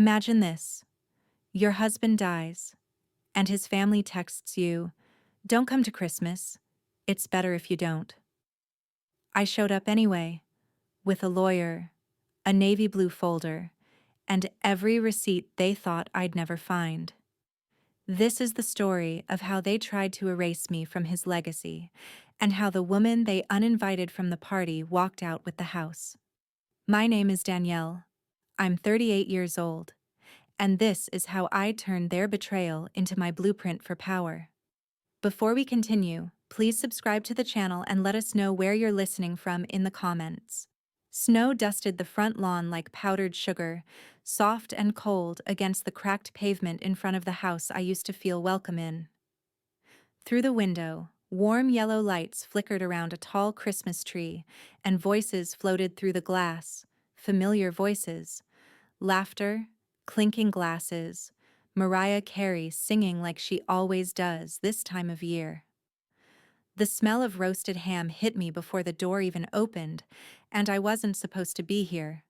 Imagine this. Your husband dies, and his family texts you, "Don't come to Christmas. It's better if you don't." I showed up anyway, with a lawyer, a navy blue folder, and every receipt they thought I'd never find. This is the story of how they tried to erase me from his legacy, and how the woman they uninvited from the party walked out with the house. My name is Danielle. I'm 38 years old, and this is how I turned their betrayal into my blueprint for power. Before we continue, please subscribe to the channel and let us know where you're listening from in the comments. Snow dusted the front lawn like powdered sugar, soft and cold against the cracked pavement in front of the house I used to feel welcome in. Through the window, warm yellow lights flickered around a tall Christmas tree, and voices floated through the glass, familiar voices. Laughter, clinking glasses, Mariah Carey singing like she always does this time of year. The smell of roasted ham hit me before the door even opened, and I wasn't supposed to be here.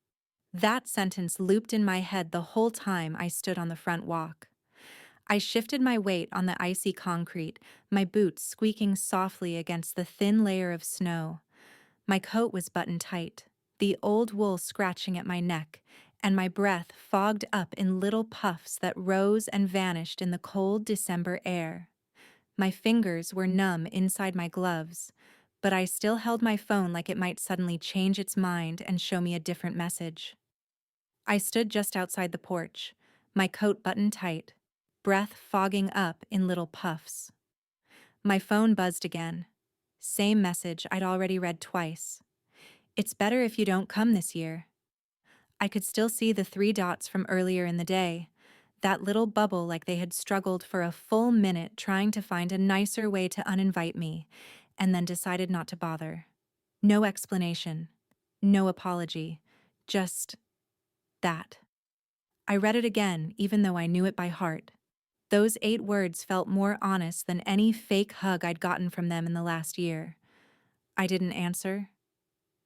That sentence looped in my head the whole time I stood on the front walk. I shifted my weight on the icy concrete, my boots squeaking softly against the thin layer of snow. My coat was buttoned tight, the old wool scratching at my neck, and my breath fogged up in little puffs that rose and vanished in the cold December air. My fingers were numb inside my gloves, but I still held my phone like it might suddenly change its mind and show me a different message. I stood just outside the porch, my coat buttoned tight, breath fogging up in little puffs. My phone buzzed again. Same message I'd already read twice. "It's better if you don't come this year." I could still see the 3 dots from earlier in the day, that little bubble like they had struggled for a full minute trying to find a nicer way to uninvite me, and then decided not to bother. No explanation, no apology, just that. I read it again, even though I knew it by heart. Those 8 words felt more honest than any fake hug I'd gotten from them in the last year. I didn't answer,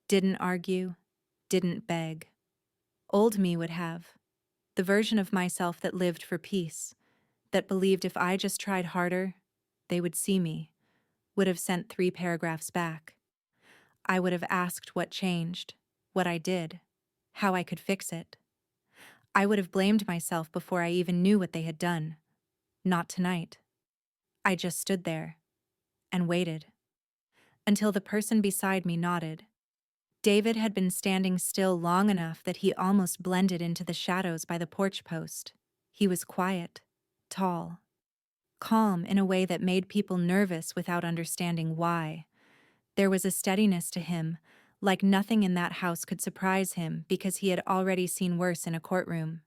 didn't argue, didn't beg. Old me would have. The version of myself that lived for peace, that believed if I just tried harder, they would see me, would have sent 3 paragraphs back. I would have asked what changed, what I did, how I could fix it. I would have blamed myself before I even knew what they had done. Not tonight. I just stood there and waited until the person beside me nodded. David had been standing still long enough that he almost blended into the shadows by the porch post. He was quiet, tall, calm in a way that made people nervous without understanding why. There was a steadiness to him, like nothing in that house could surprise him because he had already seen worse in a courtroom.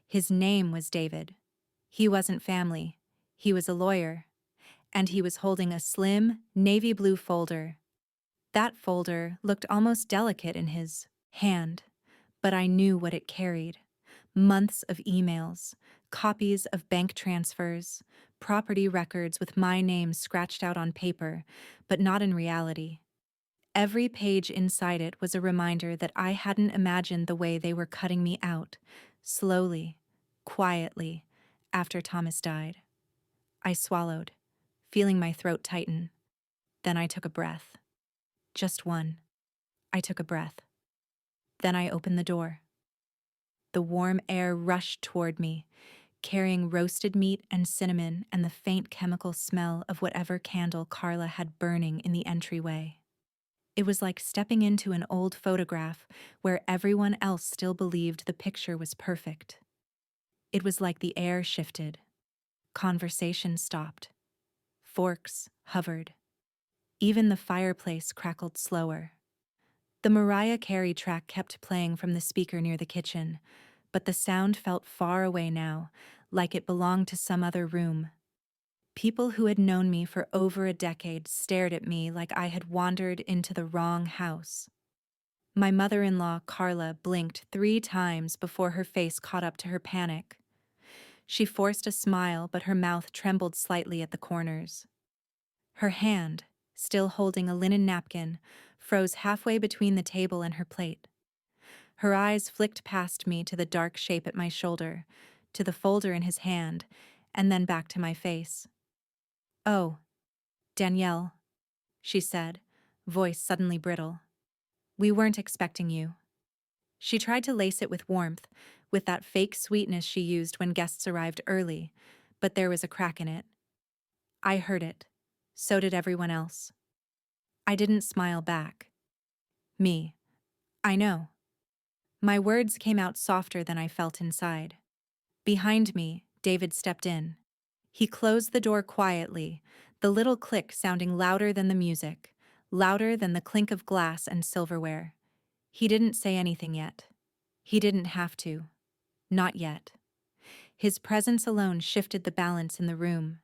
His name was David. He wasn't family. He was a lawyer. And he was holding a slim, navy blue folder. That folder looked almost delicate in his hand, but I knew what it carried. Months of emails, copies of bank transfers, property records with my name scratched out on paper, but not in reality. Every page inside it was a reminder that I hadn't imagined the way they were cutting me out, slowly, quietly, after Thomas died. I swallowed, feeling my throat tighten. Then I took a breath. Just one. I took a breath. Then I opened the door. The warm air rushed toward me, carrying roasted meat and cinnamon and the faint chemical smell of whatever candle Carla had burning in the entryway. It was like stepping into an old photograph where everyone else still believed the picture was perfect. It was like the air shifted. Conversation stopped. Forks hovered. Even the fireplace crackled slower. The Mariah Carey track kept playing from the speaker near the kitchen, but the sound felt far away now, like it belonged to some other room. People who had known me for over a decade stared at me like I had wandered into the wrong house. My mother-in-law, Carla, blinked 3 times before her face caught up to her panic. She forced a smile, but her mouth trembled slightly at the corners. Her hand, still holding a linen napkin, froze halfway between the table and her plate. Her eyes flicked past me to the dark shape at my shoulder, to the folder in his hand, and then back to my face. "Oh, Danielle," she said, voice suddenly brittle. "We weren't expecting you." She tried to lace it with warmth, with that fake sweetness she used when guests arrived early, but there was a crack in it. I heard it. So did everyone else. I didn't smile back. Me. I know. My words came out softer than I felt inside. Behind me, David stepped in. He closed the door quietly, the little click sounding louder than the music, louder than the clink of glass and silverware. He didn't say anything yet. He didn't have to. Not yet. His presence alone shifted the balance in the room.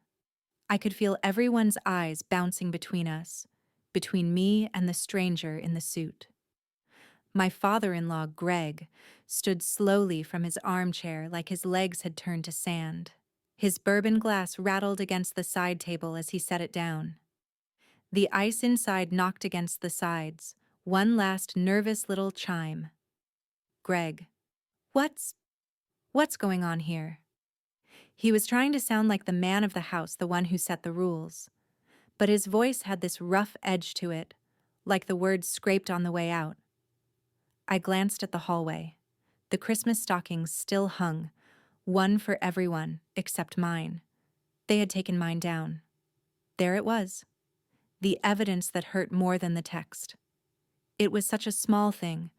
I could feel everyone's eyes bouncing between us, between me and the stranger in the suit. My father-in-law, Greg, stood slowly from his armchair like his legs had turned to sand. His bourbon glass rattled against the side table as he set it down. The ice inside knocked against the sides, one last nervous little chime. Greg. What's going on here? He was trying to sound like the man of the house, the one who set the rules. But his voice had this rough edge to it, like the words scraped on the way out. I glanced at the hallway. The Christmas stockings still hung, one for everyone except mine. They had taken mine down. There it was. The evidence that hurt more than the text. It was such a small thing,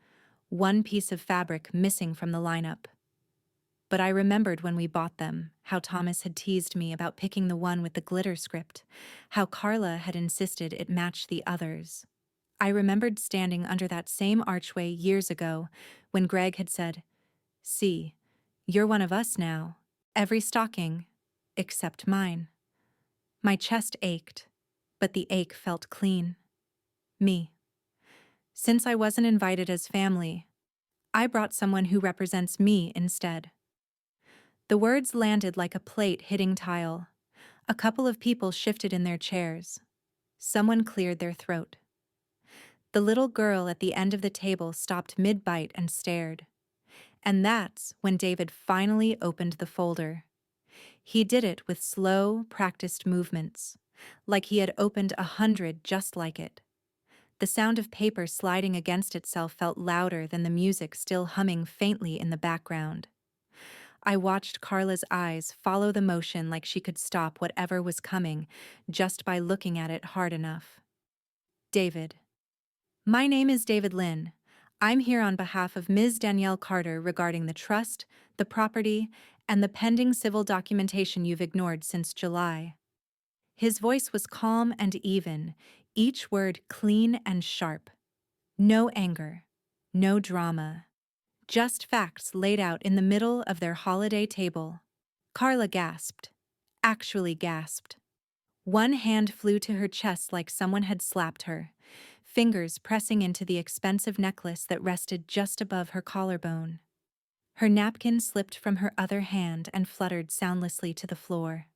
one piece of fabric missing from the lineup. But I remembered when we bought them, how Thomas had teased me about picking the one with the glitter script, how Carla had insisted it matched the others. I remembered standing under that same archway years ago when Greg had said, "See, you're one of us now. Every stocking, except mine." My chest ached, but the ache felt clean. Me. Since I wasn't invited as family, I brought someone who represents me instead. The words landed like a plate hitting tile. A couple of people shifted in their chairs. Someone cleared their throat. The little girl at the end of the table stopped mid-bite and stared. And that's when David finally opened the folder. He did it with slow, practiced movements, like he had opened 100 just like it. The sound of paper sliding against itself felt louder than the music still humming faintly in the background. I watched Carla's eyes follow the motion like she could stop whatever was coming just by looking at it hard enough. David. My name is David Lynn. I'm here on behalf of Ms. Danielle Carter regarding the trust, the property, and the pending civil documentation you've ignored since July. His voice was calm and even, each word clean and sharp. No anger, no drama. Just facts laid out in the middle of their holiday table. Carla gasped. Actually gasped. One hand flew to her chest like someone had slapped her, fingers pressing into the expensive necklace that rested just above her collarbone. Her napkin slipped from her other hand and fluttered soundlessly to the floor.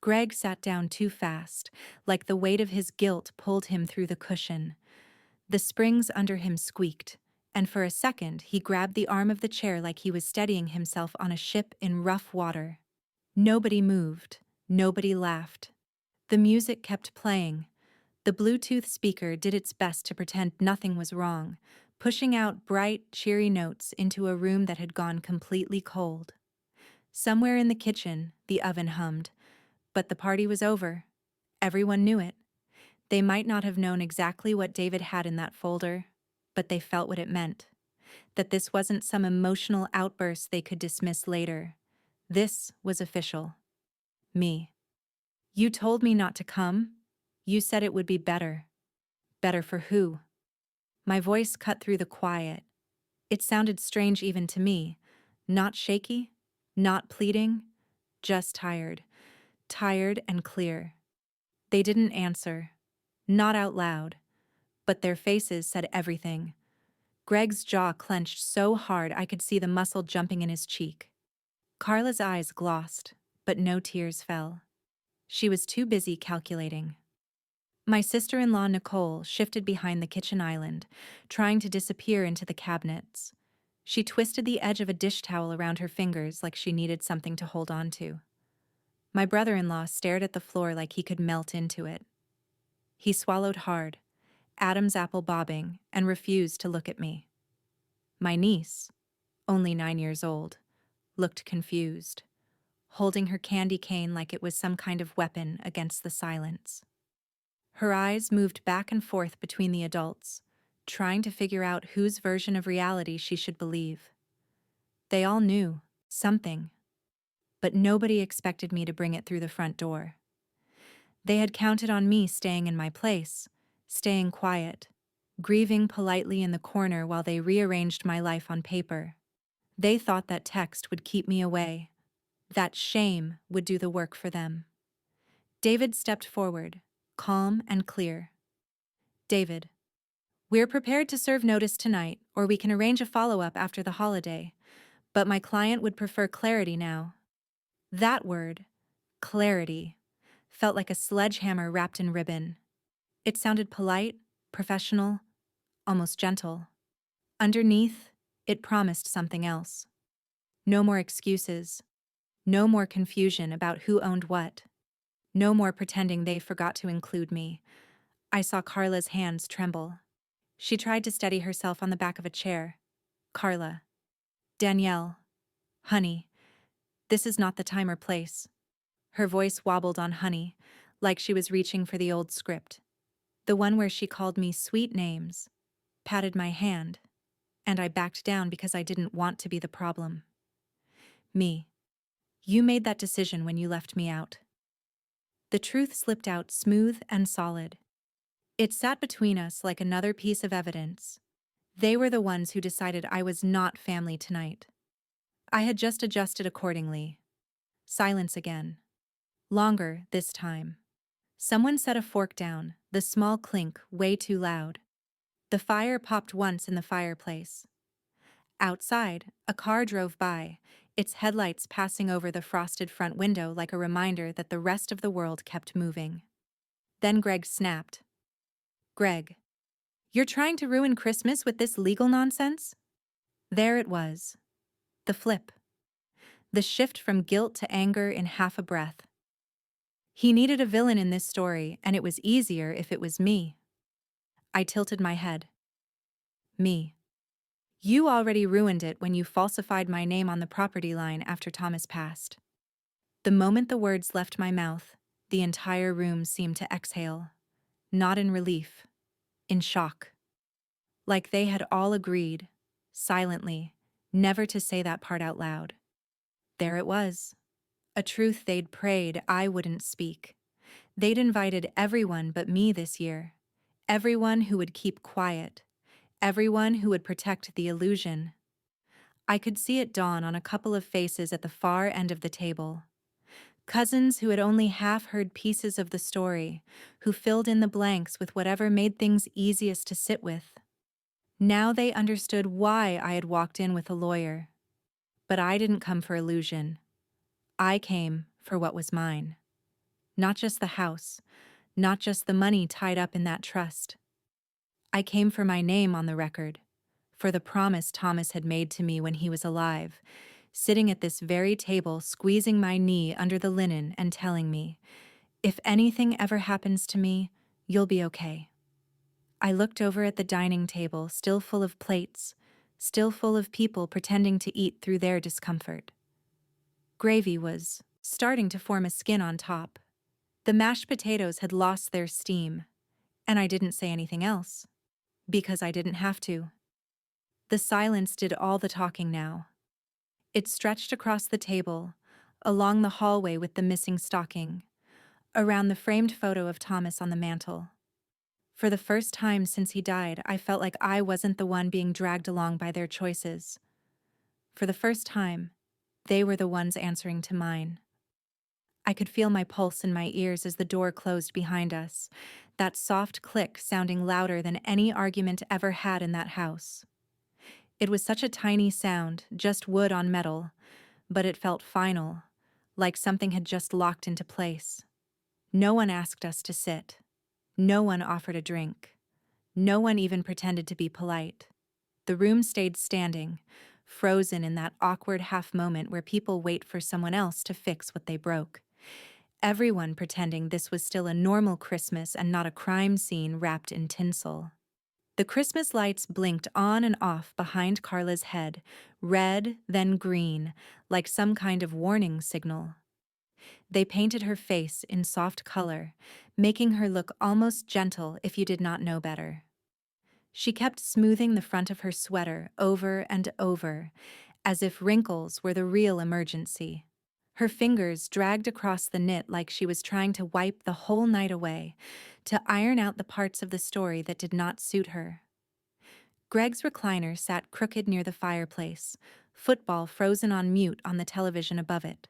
Greg sat down too fast, like the weight of his guilt pulled him through the cushion. The springs under him squeaked, and for a second he grabbed the arm of the chair like he was steadying himself on a ship in rough water. Nobody moved, nobody laughed. The music kept playing. The Bluetooth speaker did its best to pretend nothing was wrong, pushing out bright, cheery notes into a room that had gone completely cold. Somewhere in the kitchen, the oven hummed, but the party was over. Everyone knew it. They might not have known exactly what David had in that folder, but they felt what it meant. That this wasn't some emotional outburst they could dismiss later. This was official. Me. You told me not to come. You said it would be better. Better for who? My voice cut through the quiet. It sounded strange even to me. Not shaky, not pleading, just tired. Tired and clear. They didn't answer. Not out loud. But their faces said everything. Greg's jaw clenched so hard I could see the muscle jumping in his cheek. Carla's eyes glossed, but no tears fell. She was too busy calculating. My sister-in-law Nicole shifted behind the kitchen island, trying to disappear into the cabinets. She twisted the edge of a dish towel around her fingers like she needed something to hold on to. My brother-in-law stared at the floor like he could melt into it. He swallowed hard, Adam's apple bobbing, and refused to look at me. My niece, only 9 years old, looked confused, holding her candy cane like it was some kind of weapon against the silence. Her eyes moved back and forth between the adults, trying to figure out whose version of reality she should believe. They all knew something, but nobody expected me to bring it through the front door. They had counted on me staying in my place, staying quiet, grieving politely in the corner while they rearranged my life on paper. They thought that text would keep me away, that shame would do the work for them. David stepped forward, calm and clear. David, we're prepared to serve notice tonight, or we can arrange a follow-up after the holiday, but my client would prefer clarity now. That word, clarity, felt like a sledgehammer wrapped in ribbon. It sounded polite, professional, almost gentle. Underneath, it promised something else. No more excuses. No more confusion about who owned what. No more pretending they forgot to include me. I saw Carla's hands tremble. She tried to steady herself on the back of a chair. Carla. Danielle. Honey. This is not the time or place. Her voice wobbled on honey, like she was reaching for the old script. The one where she called me sweet names, patted my hand, and I backed down because I didn't want to be the problem. Me. You made that decision when you left me out. The truth slipped out smooth and solid. It sat between us like another piece of evidence. They were the ones who decided I was not family tonight. I had just adjusted accordingly. Silence again. Longer this time. Someone set a fork down, the small clink way too loud. The fire popped once in the fireplace. Outside, a car drove by, its headlights passing over the frosted front window like a reminder that the rest of the world kept moving. Then Greg snapped. Greg, you're trying to ruin Christmas with this legal nonsense? There it was. The flip. The shift from guilt to anger in half a breath. He needed a villain in this story, and it was easier if it was me. I tilted my head. Me. You already ruined it when you falsified my name on the property line after Thomas passed. The moment the words left my mouth, the entire room seemed to exhale. Not in relief, in shock. Like they had all agreed, silently, never to say that part out loud. There it was. A truth they'd prayed I wouldn't speak. They'd invited everyone but me this year. Everyone who would keep quiet. Everyone who would protect the illusion. I could see it dawn on a couple of faces at the far end of the table. Cousins who had only half heard pieces of the story, who filled in the blanks with whatever made things easiest to sit with. Now they understood why I had walked in with a lawyer. But I didn't come for illusion. I came for what was mine. Not just the house, not just the money tied up in that trust. I came for my name on the record, for the promise Thomas had made to me when he was alive, sitting at this very table, squeezing my knee under the linen and telling me, if anything ever happens to me, you'll be okay. I looked over at the dining table, still full of plates, still full of people pretending to eat through their discomfort. Gravy was starting to form a skin on top. The mashed potatoes had lost their steam, and I didn't say anything else, because I didn't have to. The silence did all the talking now. It stretched across the table, along the hallway with the missing stocking, around the framed photo of Thomas on the mantel. For the first time since he died, I felt like I wasn't the one being dragged along by their choices. For the first time, they were the ones answering to mine. I could feel my pulse in my ears as the door closed behind us, that soft click sounding louder than any argument ever had in that house. It was such a tiny sound, just wood on metal, but it felt final, like something had just locked into place. No one asked us to sit. No one offered a drink. No one even pretended to be polite. The room stayed standing, frozen in that awkward half moment where people wait for someone else to fix what they broke. Everyone pretending this was still a normal Christmas and not a crime scene wrapped in tinsel. The Christmas lights blinked on and off behind Carla's head, red, then green, like some kind of warning signal. They painted her face in soft color, making her look almost gentle if you did not know better. She kept smoothing the front of her sweater over and over, as if wrinkles were the real emergency. Her fingers dragged across the knit like she was trying to wipe the whole night away, to iron out the parts of the story that did not suit her. Greg's recliner sat crooked near the fireplace, football frozen on mute on the television above it.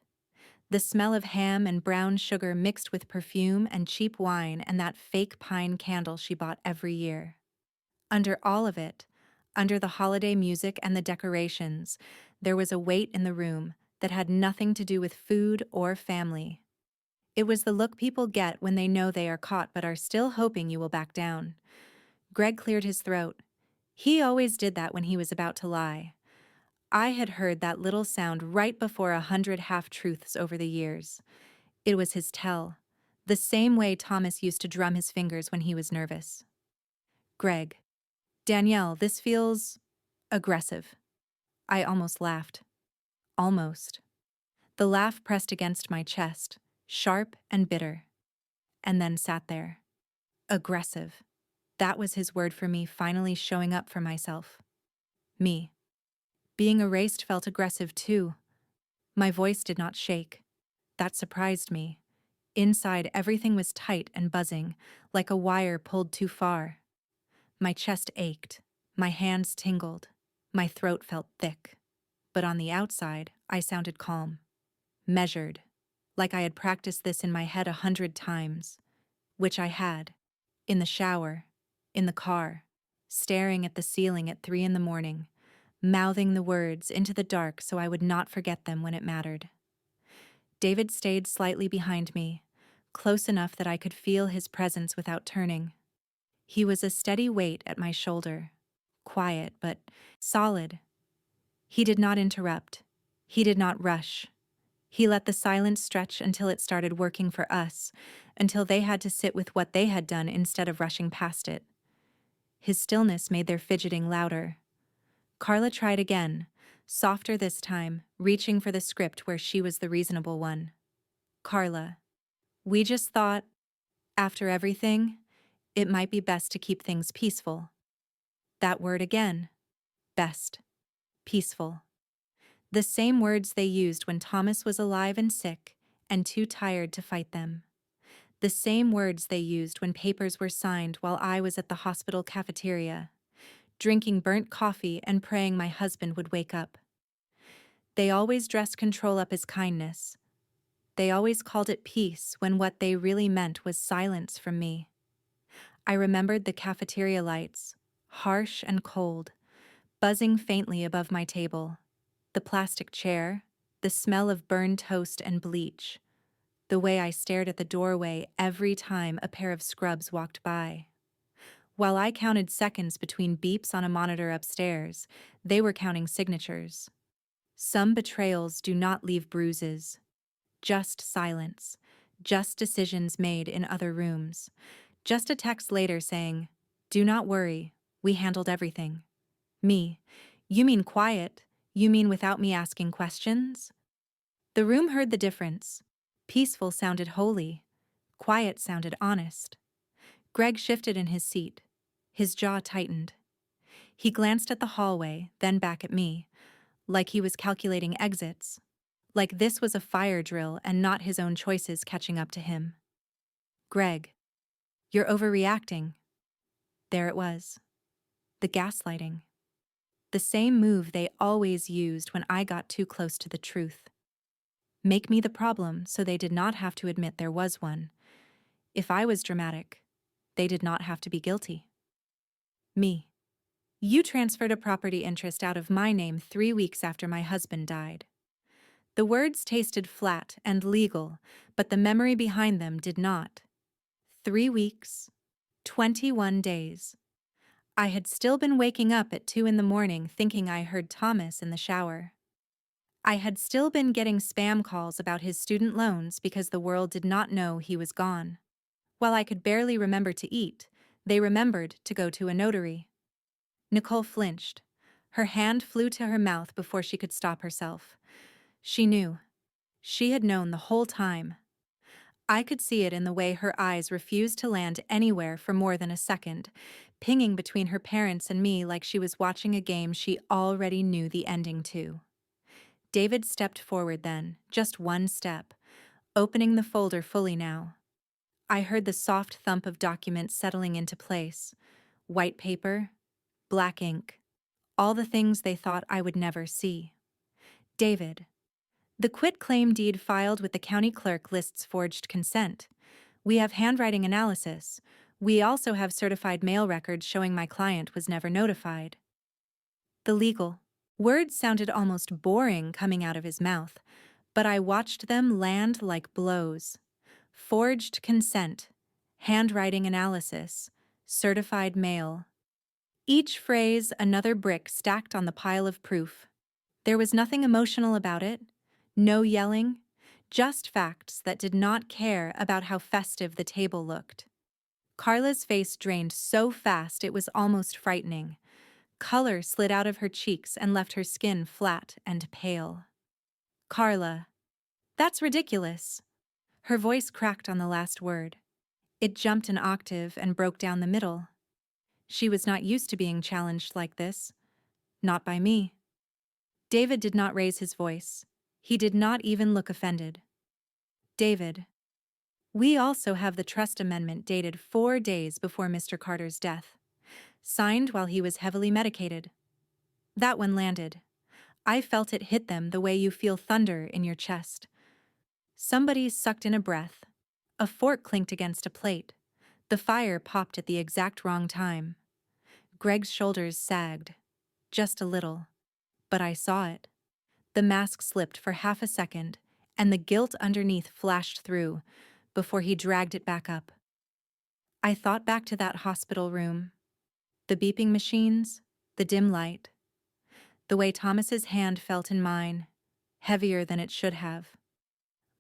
The smell of ham and brown sugar mixed with perfume and cheap wine and that fake pine candle she bought every year. Under all of it, under the holiday music and the decorations, there was a weight in the room that had nothing to do with food or family. It was the look people get when they know they are caught but are still hoping you will back down. Greg cleared his throat. He always did that when he was about to lie. I had heard that little sound right before 100 half-truths over the years. It was his tell, the same way Thomas used to drum his fingers when he was nervous. Greg. Danielle, this feels aggressive. I almost laughed. Almost. The laugh pressed against my chest, sharp and bitter, and then sat there. Aggressive. That was his word for me finally showing up for myself. Me. Being erased felt aggressive too. My voice did not shake. That surprised me. Inside, everything was tight and buzzing, like a wire pulled too far. My chest ached. My hands tingled. My throat felt thick. But on the outside, I sounded calm. Measured. Like I had practiced this in my head 100 times. Which I had. In the shower. In the car. Staring at the ceiling at 3 a.m, mouthing the words into the dark so I would not forget them when it mattered. David stayed slightly behind me, close enough that I could feel his presence without turning. He was a steady weight at my shoulder, quiet but solid. He did not interrupt. He did not rush. He let the silence stretch until it started working for us, until they had to sit with what they had done instead of rushing past it. His stillness made their fidgeting louder. Carla tried again, softer this time, reaching for the script where she was the reasonable one. Carla, we just thought, after everything, it might be best to keep things peaceful. That word again. Best. Peaceful. The same words they used when Thomas was alive and sick and too tired to fight them. The same words they used when papers were signed while I was at the hospital cafeteria, drinking burnt coffee and praying my husband would wake up. They always dressed control up as kindness. They always called it peace when what they really meant was silence from me. I remembered the cafeteria lights, harsh and cold, buzzing faintly above my table, the plastic chair, the smell of burned toast and bleach, the way I stared at the doorway every time a pair of scrubs walked by. While I counted seconds between beeps on a monitor upstairs, they were counting signatures. Some betrayals do not leave bruises. Just silence. Just decisions made in other rooms. Just a text later saying, "Do not worry, we handled everything." Me. You mean quiet? You mean without me asking questions? The room heard the difference. Peaceful sounded holy. Quiet sounded honest. Greg shifted in his seat. His jaw tightened. He glanced at the hallway, then back at me, like he was calculating exits, like this was a fire drill and not his own choices catching up to him. Greg, you're overreacting. There it was. The gaslighting. The same move they always used when I got too close to the truth. Make me the problem so they did not have to admit there was one. If I was dramatic, they did not have to be guilty. Me. You transferred a property interest out of my name 3 weeks after my husband died. The words tasted flat and legal, but the memory behind them did not. 3 weeks, 21 days. I had still been waking up at 2 in the morning thinking I heard Thomas in the shower. I had still been getting spam calls about his student loans because the world did not know he was gone. While I could barely remember to eat, they remembered to go to a notary. Nicole flinched. Her hand flew to her mouth before she could stop herself. She knew. She had known the whole time. I could see it in the way her eyes refused to land anywhere for more than a second, pinging between her parents and me like she was watching a game she already knew the ending to. David stepped forward then, just one step, opening the folder fully now. I heard the soft thump of documents settling into place. White paper, black ink, all the things they thought I would never see. David. The quitclaim deed filed with the county clerk lists forged consent. We have handwriting analysis. We also have certified mail records showing my client was never notified. The legal words sounded almost boring coming out of his mouth, but I watched them land like blows. Forged consent, handwriting analysis, certified mail. Each phrase another brick stacked on the pile of proof. There was nothing emotional about it, no yelling, just facts that did not care about how festive the table looked. Carla's face drained so fast it was almost frightening. Color slid out of her cheeks and left her skin flat and pale. Carla. That's ridiculous. Her voice cracked on the last word. It jumped an octave and broke down the middle. She was not used to being challenged like this. Not by me. David did not raise his voice. He did not even look offended. David. We also have the trust amendment dated 4 days before Mr. Carter's death. Signed while he was heavily medicated. That one landed. I felt it hit them the way you feel thunder in your chest. Somebody sucked in a breath. A fork clinked against a plate. The fire popped at the exact wrong time. Greg's shoulders sagged. Just a little. But I saw it. The mask slipped for half a second, and the guilt underneath flashed through, before he dragged it back up. I thought back to that hospital room. The beeping machines, the dim light. The way Thomas's hand felt in mine, heavier than it should have.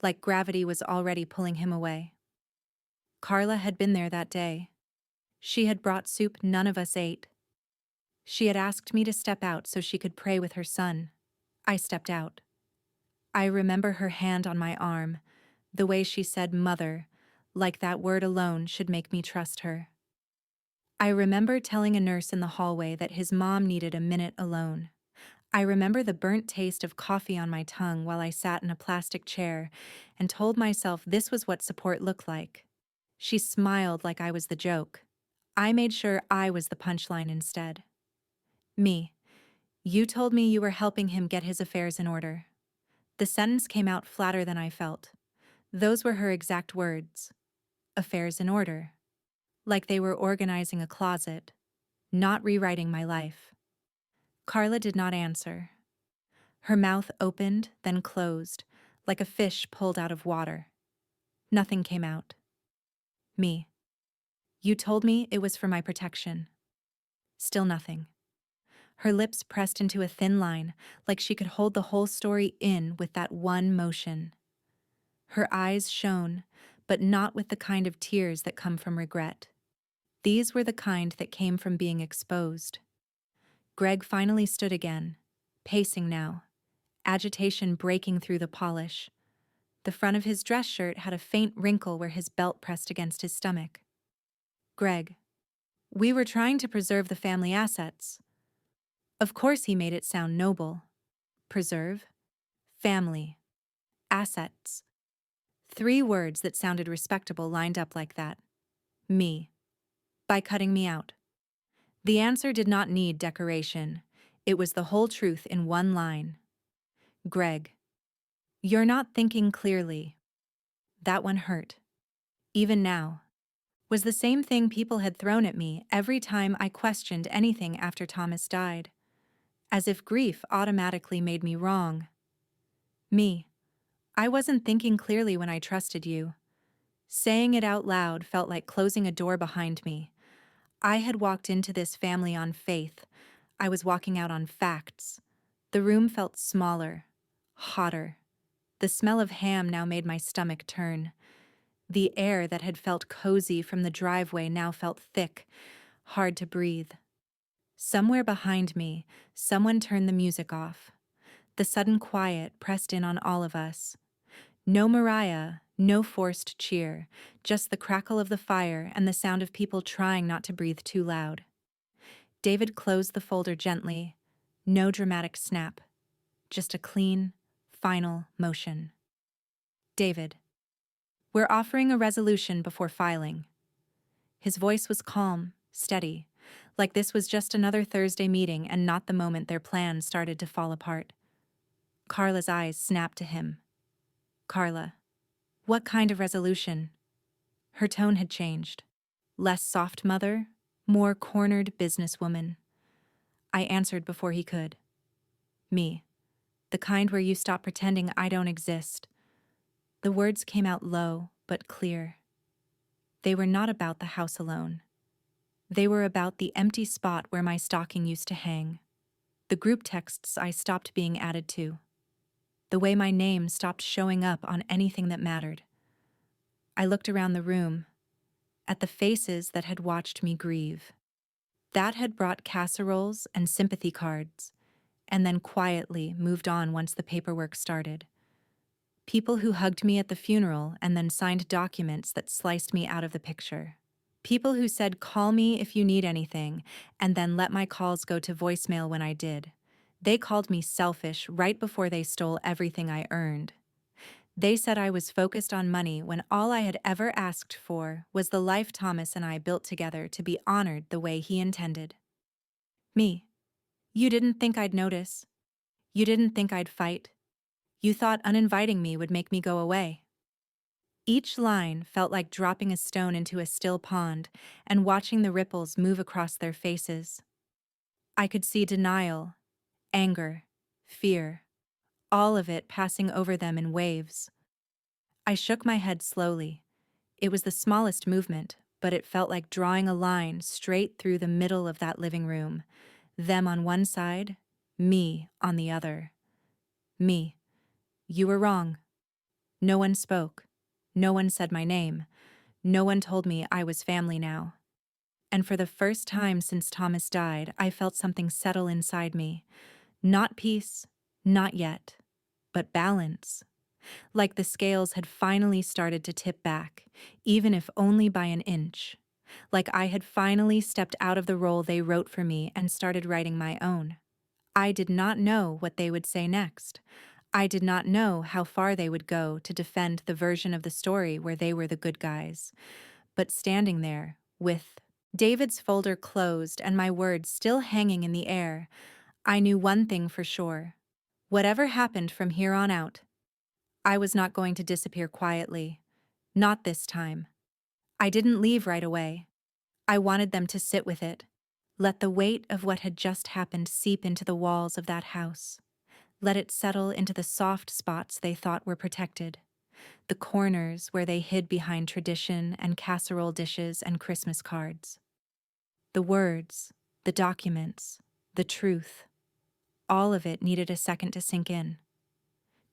Like gravity was already pulling him away. Carla had been there that day. She had brought soup none of us ate. She had asked me to step out so she could pray with her son. I stepped out. I remember her hand on my arm, the way she said mother, like that word alone should make me trust her. I remember telling a nurse in the hallway that his mom needed a minute alone. I remember the burnt taste of coffee on my tongue while I sat in a plastic chair and told myself this was what support looked like. She smiled like I was the joke. I made sure I was the punchline instead. Me. You told me you were helping him get his affairs in order. The sentence came out flatter than I felt. Those were her exact words. Affairs in order. Like they were organizing a closet, not rewriting my life. Carla did not answer. Her mouth opened, then closed, like a fish pulled out of water. Nothing came out. Me. You told me it was for my protection. Still nothing. Her lips pressed into a thin line, like she could hold the whole story in with that one motion. Her eyes shone, but not with the kind of tears that come from regret. These were the kind that came from being exposed. Greg finally stood again, pacing now, agitation breaking through the polish. The front of his dress shirt had a faint wrinkle where his belt pressed against his stomach. Greg. We were trying to preserve the family assets. Of course he made it sound noble. Preserve. Family. Assets. 3 words that sounded respectable lined up like that. Me. By cutting me out. The answer did not need decoration. It was the whole truth in one line. Greg. You're not thinking clearly. That one hurt. Even now. Was the same thing people had thrown at me every time I questioned anything after Thomas died. As if grief automatically made me wrong. Me. I wasn't thinking clearly when I trusted you. Saying it out loud felt like closing a door behind me. I had walked into this family on faith. I was walking out on facts. The room felt smaller, hotter. The smell of ham now made my stomach turn. The air that had felt cozy from the driveway now felt thick, hard to breathe. Somewhere behind me, someone turned the music off. The sudden quiet pressed in on all of us. No Mariah, no forced cheer, just the crackle of the fire and the sound of people trying not to breathe too loud. David closed the folder gently. No dramatic snap, just a clean, final motion. David, we're offering a resolution before filing. His voice was calm, steady, like this was just another Thursday meeting and not the moment their plan started to fall apart. Carla's eyes snapped to him. Carla, what kind of resolution? Her tone had changed. Less soft mother, more cornered businesswoman. I answered before he could. Me. The kind where you stop pretending I don't exist. The words came out low, but clear. They were not about the house alone. They were about the empty spot where my stocking used to hang. The group texts I stopped being added to. The way my name stopped showing up on anything that mattered. I looked around the room, at the faces that had watched me grieve. That had brought casseroles and sympathy cards, and then quietly moved on once the paperwork started. People who hugged me at the funeral and then signed documents that sliced me out of the picture. People who said, "Call me if you need anything," and then let my calls go to voicemail when I did. They called me selfish right before they stole everything I earned. They said I was focused on money when all I had ever asked for was the life Thomas and I built together to be honored the way he intended. Me. You didn't think I'd notice. You didn't think I'd fight. You thought uninviting me would make me go away. Each line felt like dropping a stone into a still pond and watching the ripples move across their faces. I could see denial, anger, fear, all of it passing over them in waves. I shook my head slowly. It was the smallest movement, but it felt like drawing a line straight through the middle of that living room. Them on one side, me on the other. Me. You were wrong. No one spoke. No one said my name. No one told me I was family now. And for the first time since Thomas died, I felt something settle inside me. Not peace, not yet, but balance. Like the scales had finally started to tip back, even if only by an inch. Like I had finally stepped out of the role they wrote for me and started writing my own. I did not know what they would say next. I did not know how far they would go to defend the version of the story where they were the good guys. But standing there, with David's folder closed and my words still hanging in the air, I knew one thing for sure. Whatever happened from here on out, I was not going to disappear quietly. Not this time. I didn't leave right away. I wanted them to sit with it. Let the weight of what had just happened seep into the walls of that house. Let it settle into the soft spots they thought were protected. The corners where they hid behind tradition and casserole dishes and Christmas cards. The words, the documents, the truth. All of it needed a second to sink in.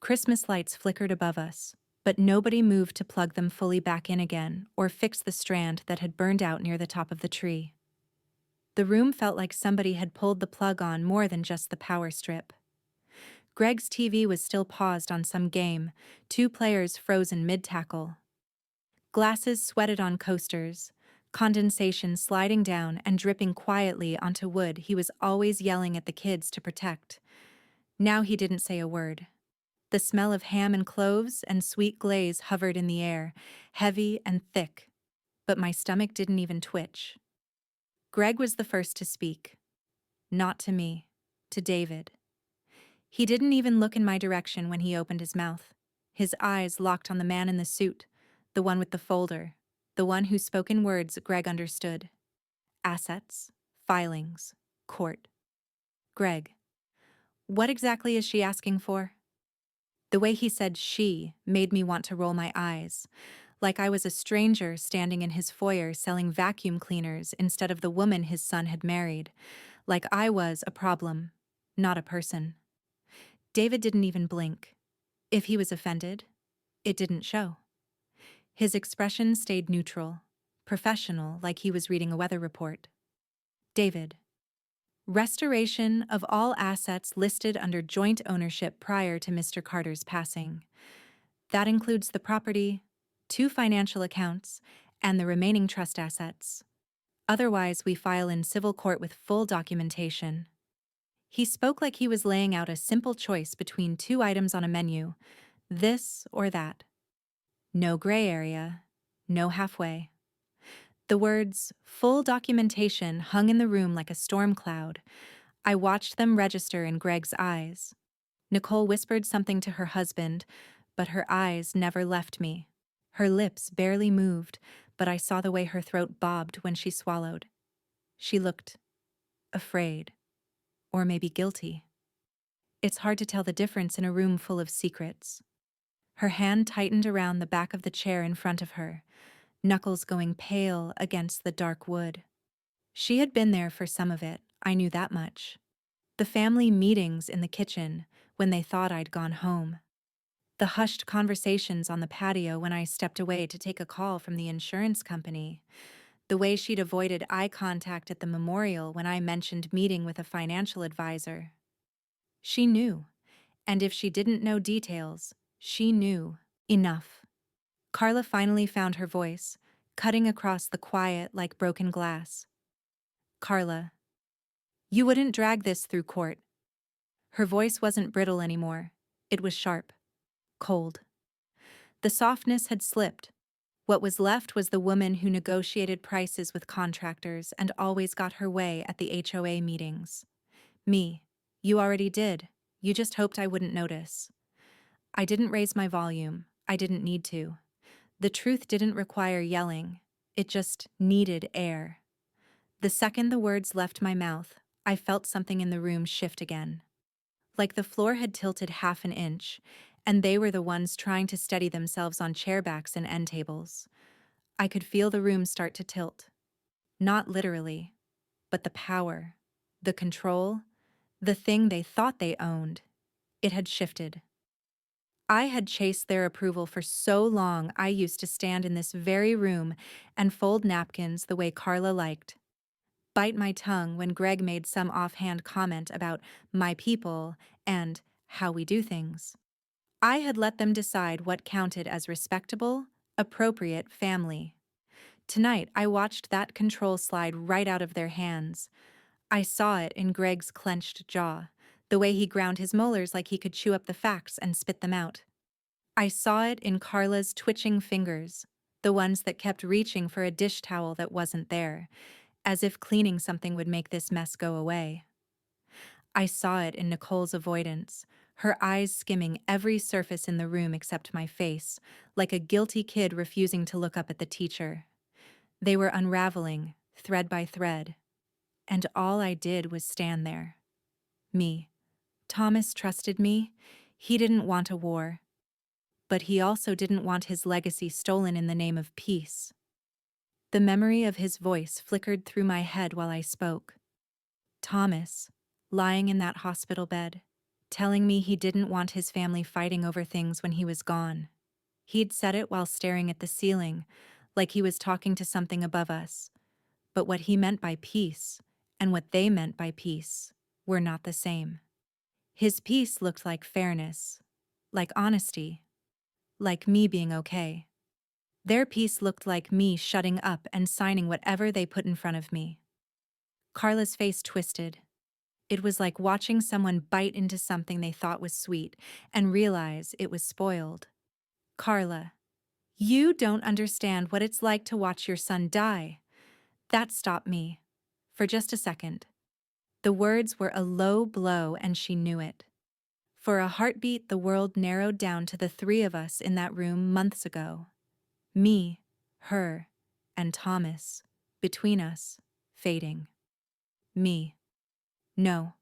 Christmas lights flickered above us, but nobody moved to plug them fully back in again or fix the strand that had burned out near the top of the tree. The room felt like somebody had pulled the plug on more than just the power strip. Greg's TV was still paused on some game, two players frozen mid-tackle. Glasses sweated on coasters, condensation sliding down and dripping quietly onto wood he was always yelling at the kids to protect. Now he didn't say a word. The smell of ham and cloves and sweet glaze hovered in the air, heavy and thick, but my stomach didn't even twitch. Greg was the first to speak. Not to me, to David. He didn't even look in my direction when he opened his mouth. His eyes locked on the man in the suit, the one with the folder, the one who spoke in words Greg understood. Assets, filings, court. Greg. What exactly is she asking for? The way he said she made me want to roll my eyes, like I was a stranger standing in his foyer selling vacuum cleaners instead of the woman his son had married, like I was a problem, not a person. David didn't even blink. If he was offended, it didn't show. His expression stayed neutral, professional, like he was reading a weather report. David. Restoration of all assets listed under joint ownership prior to Mr. Carter's passing. That includes the property, 2 financial accounts, and the remaining trust assets. Otherwise, we file in civil court with full documentation. He spoke like he was laying out a simple choice between 2 items on a menu, this or that. No gray area, no halfway. The words, full documentation, hung in the room like a storm cloud. I watched them register in Greg's eyes. Nicole whispered something to her husband, but her eyes never left me. Her lips barely moved, but I saw the way her throat bobbed when she swallowed. She looked afraid, or maybe guilty. It's hard to tell the difference in a room full of secrets. Her hand tightened around the back of the chair in front of her, knuckles going pale against the dark wood. She had been there for some of it, I knew that much. The family meetings in the kitchen, when they thought I'd gone home. The hushed conversations on the patio when I stepped away to take a call from the insurance company. The way she'd avoided eye contact at the memorial when I mentioned meeting with a financial advisor. She knew, and if she didn't know details, she knew enough. Carla finally found her voice, cutting across the quiet like broken glass. Carla, you wouldn't drag this through court. Her voice wasn't brittle anymore. It was sharp, cold. The softness had slipped. What was left was the woman who negotiated prices with contractors and always got her way at the HOA meetings. Me. You already did. You just hoped I wouldn't notice. I didn't raise my volume. I didn't need to. The truth didn't require yelling. It just needed air. The second the words left my mouth, I felt something in the room shift again. Like the floor had tilted half an inch, and they were the ones trying to steady themselves on chairbacks and end tables. I could feel the room start to tilt. Not literally, but the power, the control, the thing they thought they owned. It had shifted. I had chased their approval for so long I used to stand in this very room and fold napkins the way Carla liked. Bite my tongue when Greg made some offhand comment about my people and how we do things. I had let them decide what counted as respectable, appropriate family. Tonight, I watched that control slide right out of their hands. I saw it in Greg's clenched jaw, the way he ground his molars like he could chew up the facts and spit them out. I saw it in Carla's twitching fingers, the ones that kept reaching for a dish towel that wasn't there, as if cleaning something would make this mess go away. I saw it in Nicole's avoidance, her eyes skimming every surface in the room except my face, like a guilty kid refusing to look up at the teacher. They were unraveling, thread by thread, and all I did was stand there. Me. Thomas trusted me. He didn't want a war. But he also didn't want his legacy stolen in the name of peace. The memory of his voice flickered through my head while I spoke. Thomas, lying in that hospital bed, telling me he didn't want his family fighting over things when he was gone. He'd said it while staring at the ceiling, like he was talking to something above us. But what he meant by peace, and what they meant by peace, were not the same. His peace looked like fairness, like honesty, like me being okay. Their peace looked like me shutting up and signing whatever they put in front of me. Carla's face twisted. It was like watching someone bite into something they thought was sweet and realize it was spoiled. Carla, you don't understand what it's like to watch your son die. That stopped me. For just a second. The words were a low blow and she knew it. For a heartbeat, the world narrowed down to the 3 of us in that room months ago. Me, her, and Thomas, between us, fading. Me. No.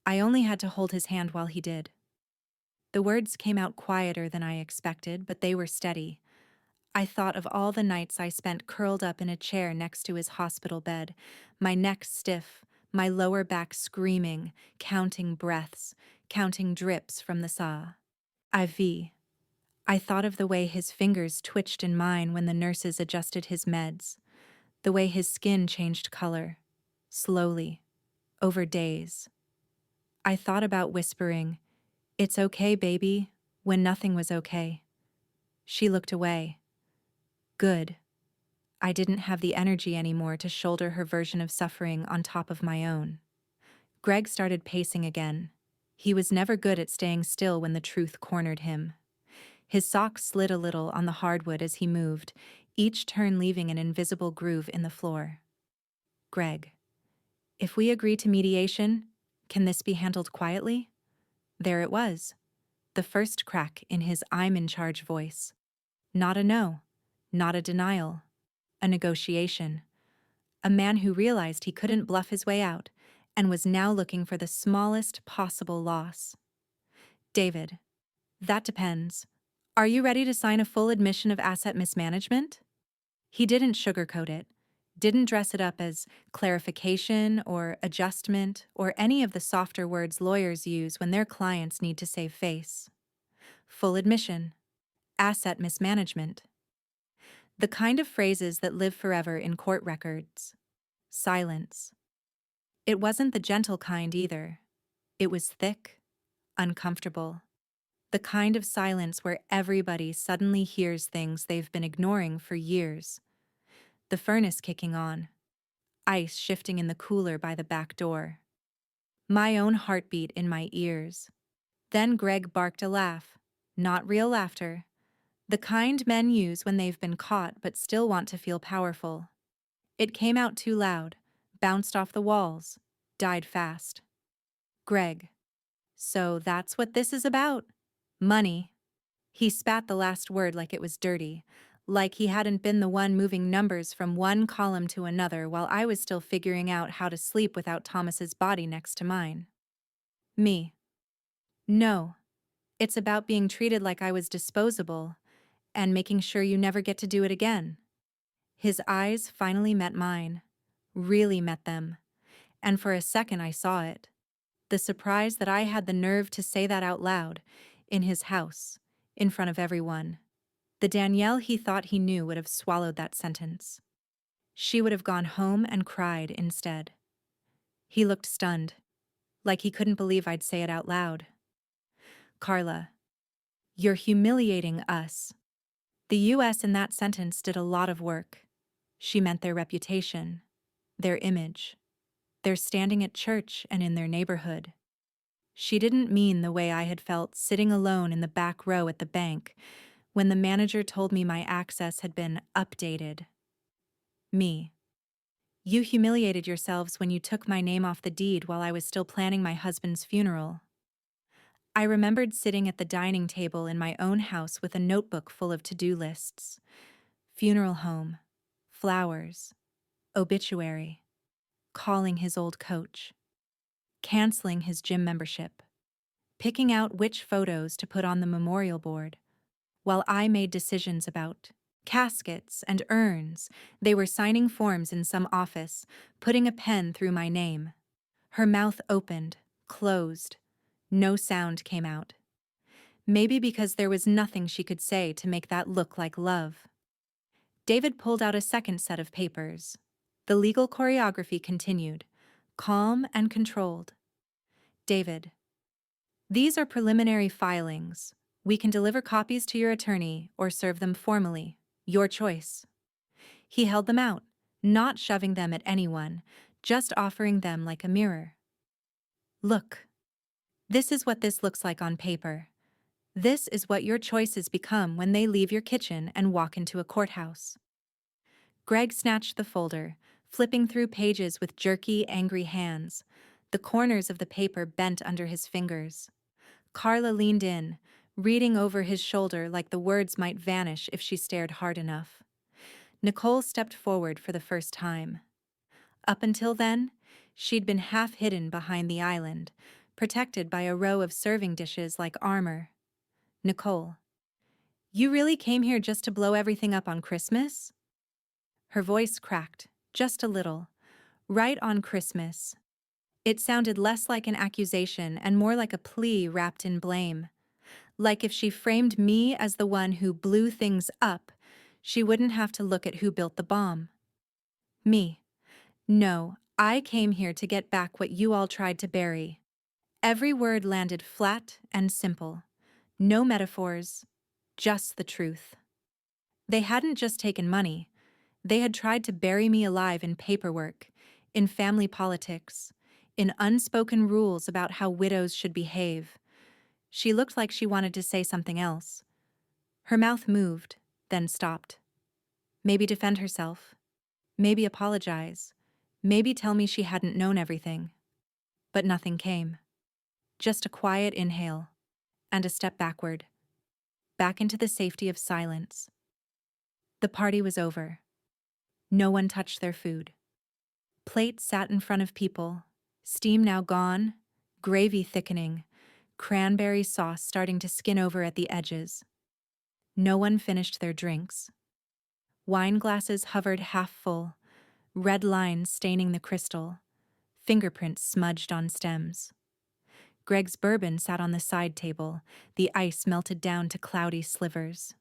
I only had to hold his hand while he did. The words came out quieter than I expected, but they were steady. I thought of all the nights I spent curled up in a chair next to his hospital bed, my neck stiff, my lower back screaming, counting breaths, counting drips from the saw. IV. I thought of the way his fingers twitched in mine when the nurses adjusted his meds, the way his skin changed color, slowly, over days. I thought about whispering, "It's okay, baby," when nothing was okay. She looked away. Good. I didn't have the energy anymore to shoulder her version of suffering on top of my own. Greg started pacing again. He was never good at staying still when the truth cornered him. His socks slid a little on the hardwood as he moved, each turn leaving an invisible groove in the floor. Greg, if we agree to mediation, can this be handled quietly? There it was. The first crack in his "I'm in charge" voice. Not a no, not a denial, a negotiation. A man who realized he couldn't bluff his way out and was now looking for the smallest possible loss. David, that depends. Are you ready to sign a full admission of asset mismanagement? He didn't sugarcoat it, didn't dress it up as clarification or adjustment or any of the softer words lawyers use when their clients need to save face. Full admission. Asset mismanagement. The kind of phrases that live forever in court records. Silence. It wasn't the gentle kind either. It was thick, uncomfortable. The kind of silence where everybody suddenly hears things they've been ignoring for years. The furnace kicking on. Ice shifting in the cooler by the back door. My own heartbeat in my ears. Then Greg barked a laugh. Not real laughter. The kind men use when they've been caught but still want to feel powerful. It came out too loud, bounced off the walls, died fast. Greg. So that's what this is about. Money. He spat the last word like it was dirty, like he hadn't been the one moving numbers from one column to another while I was still figuring out how to sleep without Thomas's body next to mine. Me. No. It's about being treated like I was disposable and making sure you never get to do it again. His eyes finally met mine. Really met them. And for a second I saw it. The surprise that I had the nerve to say that out loud, in his house, in front of everyone. The Danielle he thought he knew would have swallowed that sentence. She would have gone home and cried instead. He looked stunned, like he couldn't believe I'd say it out loud. Carla, you're humiliating us. The US in that sentence did a lot of work. She meant their reputation, their image, their standing at church and in their neighborhood. She didn't mean the way I had felt sitting alone in the back row at the bank when the manager told me my access had been updated. Me. You humiliated yourselves when you took my name off the deed while I was still planning my husband's funeral. I remembered sitting at the dining table in my own house with a notebook full of to-do lists. Funeral home, flowers, obituary, calling his old coach, canceling his gym membership, picking out which photos to put on the memorial board. While I made decisions about caskets and urns, they were signing forms in some office, putting a pen through my name. Her mouth opened, closed. No sound came out. Maybe because there was nothing she could say to make that look like love. David pulled out a second set of papers. The legal choreography continued, calm and controlled. David. These are preliminary filings. We can deliver copies to your attorney or serve them formally. Your choice. He held them out, not shoving them at anyone, just offering them like a mirror. Look. This is what this looks like on paper. This is what your choices become when they leave your kitchen and walk into a courthouse. Greg snatched the folder, flipping through pages with jerky, angry hands. The corners of the paper bent under his fingers. Carla leaned in, reading over his shoulder like the words might vanish if she stared hard enough. Nicole stepped forward for the first time. Up until then, she'd been half hidden behind the island, protected by a row of serving dishes like armor. Nicole. You really came here just to blow everything up on Christmas? Her voice cracked, just a little. Right on Christmas. It sounded less like an accusation and more like a plea wrapped in blame. Like if she framed me as the one who blew things up, she wouldn't have to look at who built the bomb. Me. No, I came here to get back what you all tried to bury. Every word landed flat and simple. No metaphors, just the truth. They hadn't just taken money. They had tried to bury me alive in paperwork, in family politics, in unspoken rules about how widows should behave. She looked like she wanted to say something else. Her mouth moved, then stopped. Maybe defend herself. Maybe apologize. Maybe tell me she hadn't known everything. But nothing came. Just a quiet inhale, and a step backward, back into the safety of silence. The party was over. No one touched their food. Plates sat in front of people, steam now gone, gravy thickening, cranberry sauce starting to skin over at the edges. No one finished their drinks. Wine glasses hovered half full, red lines staining the crystal, fingerprints smudged on stems. Greg's bourbon sat on the side table, the ice melted down to cloudy slivers.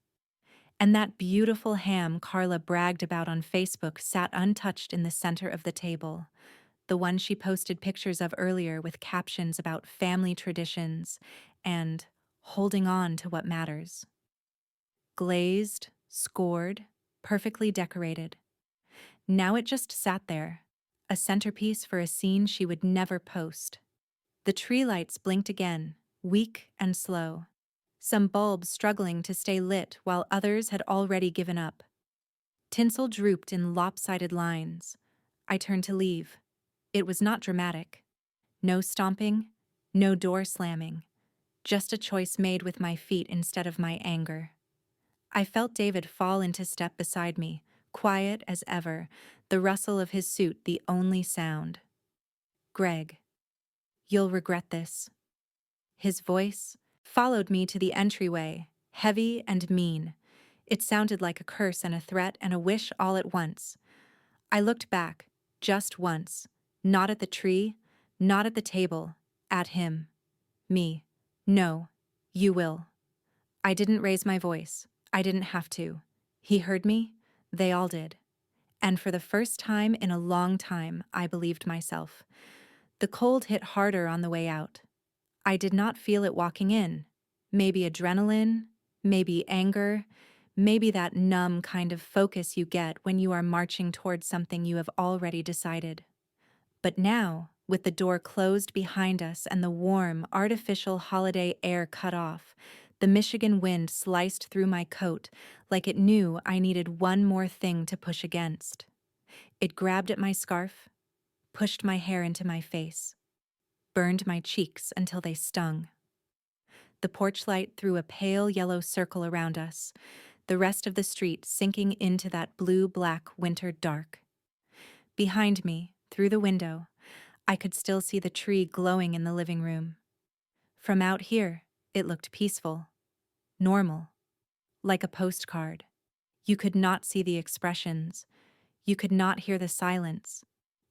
And that beautiful ham Carla bragged about on Facebook sat untouched in the center of the table, the one she posted pictures of earlier with captions about family traditions and holding on to what matters. Glazed, scored, perfectly decorated. Now it just sat there, a centerpiece for a scene she would never post. The tree lights blinked again, weak and slow. Some bulbs struggling to stay lit while others had already given up. Tinsel drooped in lopsided lines. I turned to leave. It was not dramatic. No stomping, no door slamming. Just a choice made with my feet instead of my anger. I felt David fall into step beside me, quiet as ever, the rustle of his suit the only sound. Greg, you'll regret this. His voice followed me to the entryway, heavy and mean. It sounded like a curse and a threat and a wish all at once. I looked back, just once, not at the tree, not at the table, at him. Me. No, you will. I didn't raise my voice. I didn't have to. He heard me. They all did. And for the first time in a long time, I believed myself. The cold hit harder on the way out. I did not feel it walking in. Maybe adrenaline, maybe anger, maybe that numb kind of focus you get when you are marching towards something you have already decided. But now, with the door closed behind us and the warm, artificial holiday air cut off, the Michigan wind sliced through my coat like it knew I needed one more thing to push against. It grabbed at my scarf, pushed my hair into my face, burned my cheeks until they stung. The porch light threw a pale yellow circle around us, the rest of the street sinking into that blue-black winter dark. Behind me, through the window, I could still see the tree glowing in the living room. From out here, it looked peaceful, normal, like a postcard. You could not see the expressions. You could not hear the silence.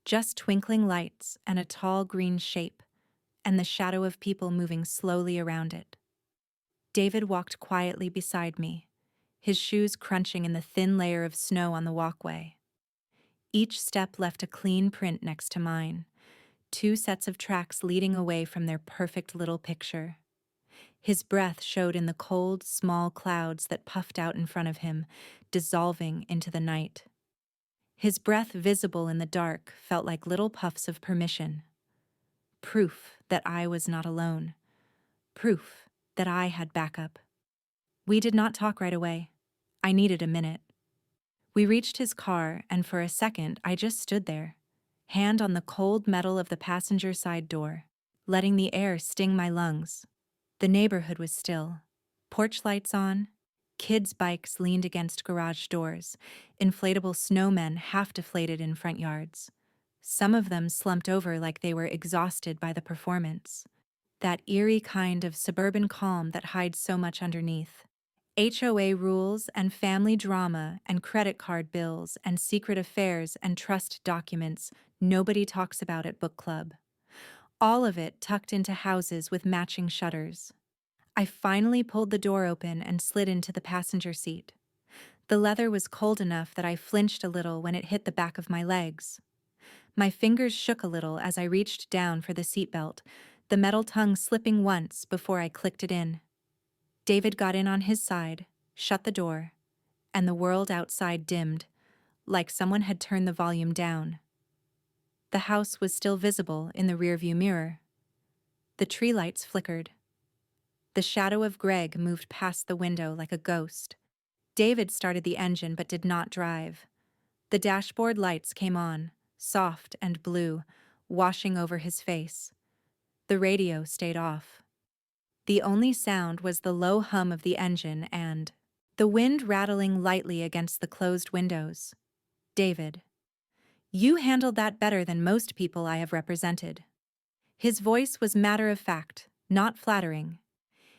Just twinkling lights and a tall green shape, and the shadow of people moving slowly around it. David walked quietly beside me, his shoes crunching in the thin layer of snow on the walkway. Each step left a clean print next to mine, two sets of tracks leading away from their perfect little picture. His breath showed in the cold, small clouds that puffed out in front of him, dissolving into the night. His breath visible in the dark felt like little puffs of permission. Proof that I was not alone. Proof that I had backup. We did not talk right away. I needed a minute. We reached his car, and for a second I just stood there, hand on the cold metal of the passenger side door, letting the air sting my lungs. The neighborhood was still. Porch lights on, kids' bikes leaned against garage doors, inflatable snowmen half-deflated in front yards. Some of them slumped over like they were exhausted by the performance. That eerie kind of suburban calm that hides so much underneath. HOA rules and family drama and credit card bills and secret affairs and trust documents nobody talks about at book club. All of it tucked into houses with matching shutters. I finally pulled the door open and slid into the passenger seat. The leather was cold enough that I flinched a little when it hit the back of my legs. My fingers shook a little as I reached down for the seatbelt, the metal tongue slipping once before I clicked it in. David got in on his side, shut the door, and the world outside dimmed, like someone had turned the volume down. The house was still visible in the rearview mirror. The tree lights flickered. The shadow of Greg moved past the window like a ghost. David started the engine but did not drive. The dashboard lights came on, soft and blue, washing over his face. The radio stayed off. The only sound was the low hum of the engine and the wind rattling lightly against the closed windows. David, you handled that better than most people I have represented. His voice was matter-of-fact, not flattering.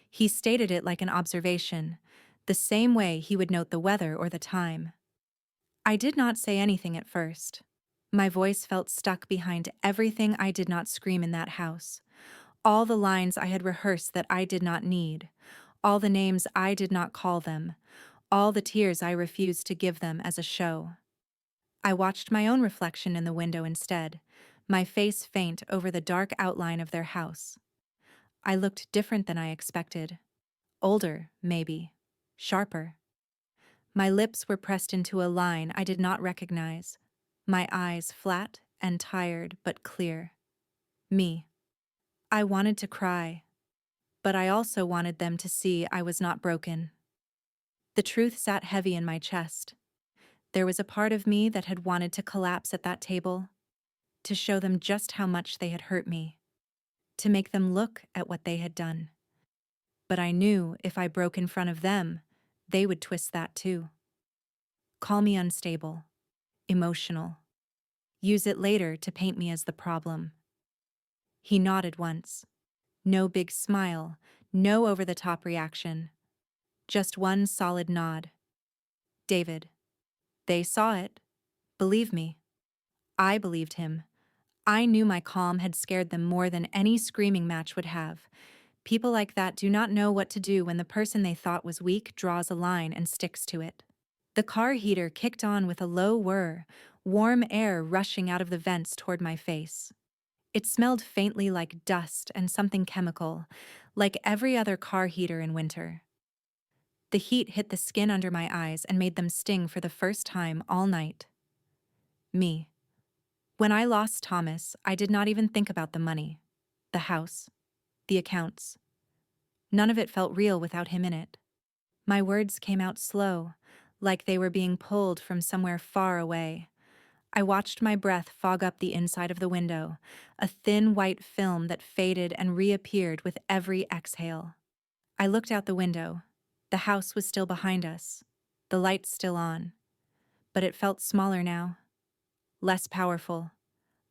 He stated it like an observation, the same way he would note the weather or the time. I did not say anything at first. My voice felt stuck behind everything I did not scream in that house. All the lines I had rehearsed that I did not need. All the names I did not call them. All the tears I refused to give them as a show. I watched my own reflection in the window instead, my face faint over the dark outline of their house. I looked different than I expected. Older, maybe. Sharper. My lips were pressed into a line I did not recognize. My eyes flat and tired but clear. Me. I wanted to cry, but I also wanted them to see I was not broken. The truth sat heavy in my chest. There was a part of me that had wanted to collapse at that table, to show them just how much they had hurt me, to make them look at what they had done. But I knew if I broke in front of them, they would twist that too. Call me unstable, emotional. Use it later to paint me as the problem. He nodded once. No big smile, no over-the-top reaction. Just one solid nod. David. They saw it. Believe me. I believed him. I knew my calm had scared them more than any screaming match would have. People like that do not know what to do when the person they thought was weak draws a line and sticks to it. The car heater kicked on with a low whir, warm air rushing out of the vents toward my face. It smelled faintly like dust and something chemical, like every other car heater in winter. The heat hit the skin under my eyes and made them sting for the first time all night. Me. When I lost Thomas, I did not even think about the money, the house, the accounts. None of it felt real without him in it. My words came out slow, like they were being pulled from somewhere far away. I watched my breath fog up the inside of the window, a thin white film that faded and reappeared with every exhale. I looked out the window. The house was still behind us, the lights still on. But it felt smaller now, less powerful,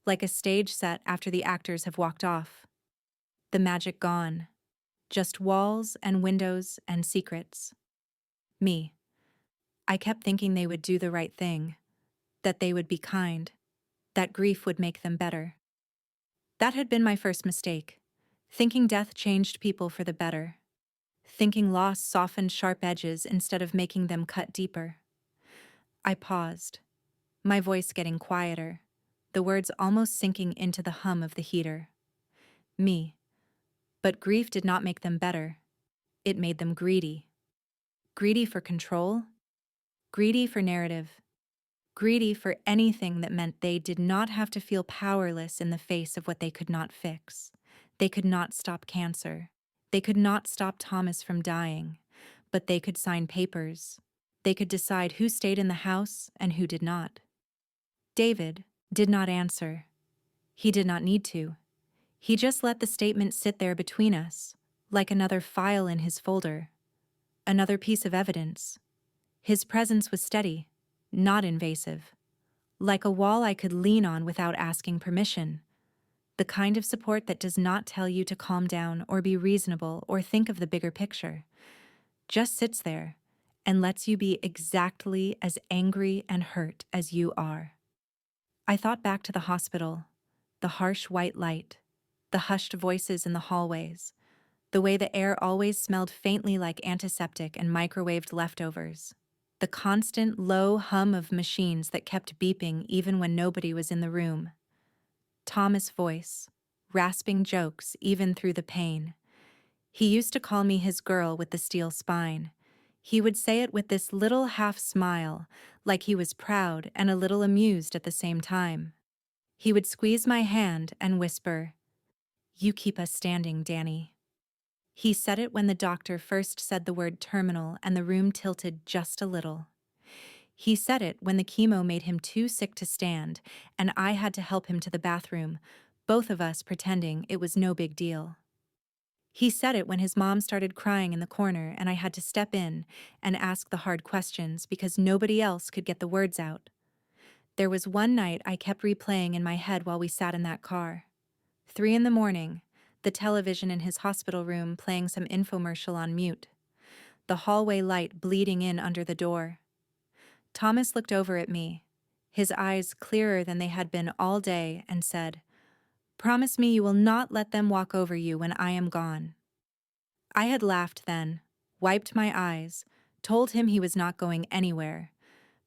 like a stage set after the actors have walked off. The magic gone, just walls and windows and secrets. Me. I kept thinking they would do the right thing, that they would be kind, that grief would make them better. That had been my first mistake, thinking death changed people for the better, thinking loss softened sharp edges instead of making them cut deeper. I paused, my voice getting quieter, the words almost sinking into the hum of the heater. Me. But grief did not make them better. It made them greedy. Greedy for control, greedy for narrative, greedy for anything that meant they did not have to feel powerless in the face of what they could not fix. They could not stop cancer. They could not stop Thomas from dying, but they could sign papers. They could decide who stayed in the house and who did not. David did not answer. He did not need to. He just let the statement sit there between us, like another file in his folder, another piece of evidence. His presence was steady, not invasive, like a wall I could lean on without asking permission, the kind of support that does not tell you to calm down or be reasonable or think of the bigger picture, just sits there and lets you be exactly as angry and hurt as you are. I thought back to the hospital, the harsh white light, the hushed voices in the hallways, the way the air always smelled faintly like antiseptic and microwaved leftovers, the constant low hum of machines that kept beeping even when nobody was in the room. Thomas' voice, rasping jokes even through the pain. He used to call me his girl with the steel spine. He would say it with this little half smile, like he was proud and a little amused at the same time. He would squeeze my hand and whisper, "You keep us standing, Danny." He said it when the doctor first said the word terminal and the room tilted just a little. He said it when the chemo made him too sick to stand, and I had to help him to the bathroom, both of us pretending it was no big deal. He said it when his mom started crying in the corner and I had to step in and ask the hard questions because nobody else could get the words out. There was one night I kept replaying in my head while we sat in that car. 3 in the morning, the television in his hospital room playing some infomercial on mute. The hallway light bleeding in under the door. Thomas looked over at me, his eyes clearer than they had been all day, and said, "Promise me you will not let them walk over you when I am gone." I had laughed then, wiped my eyes, told him he was not going anywhere,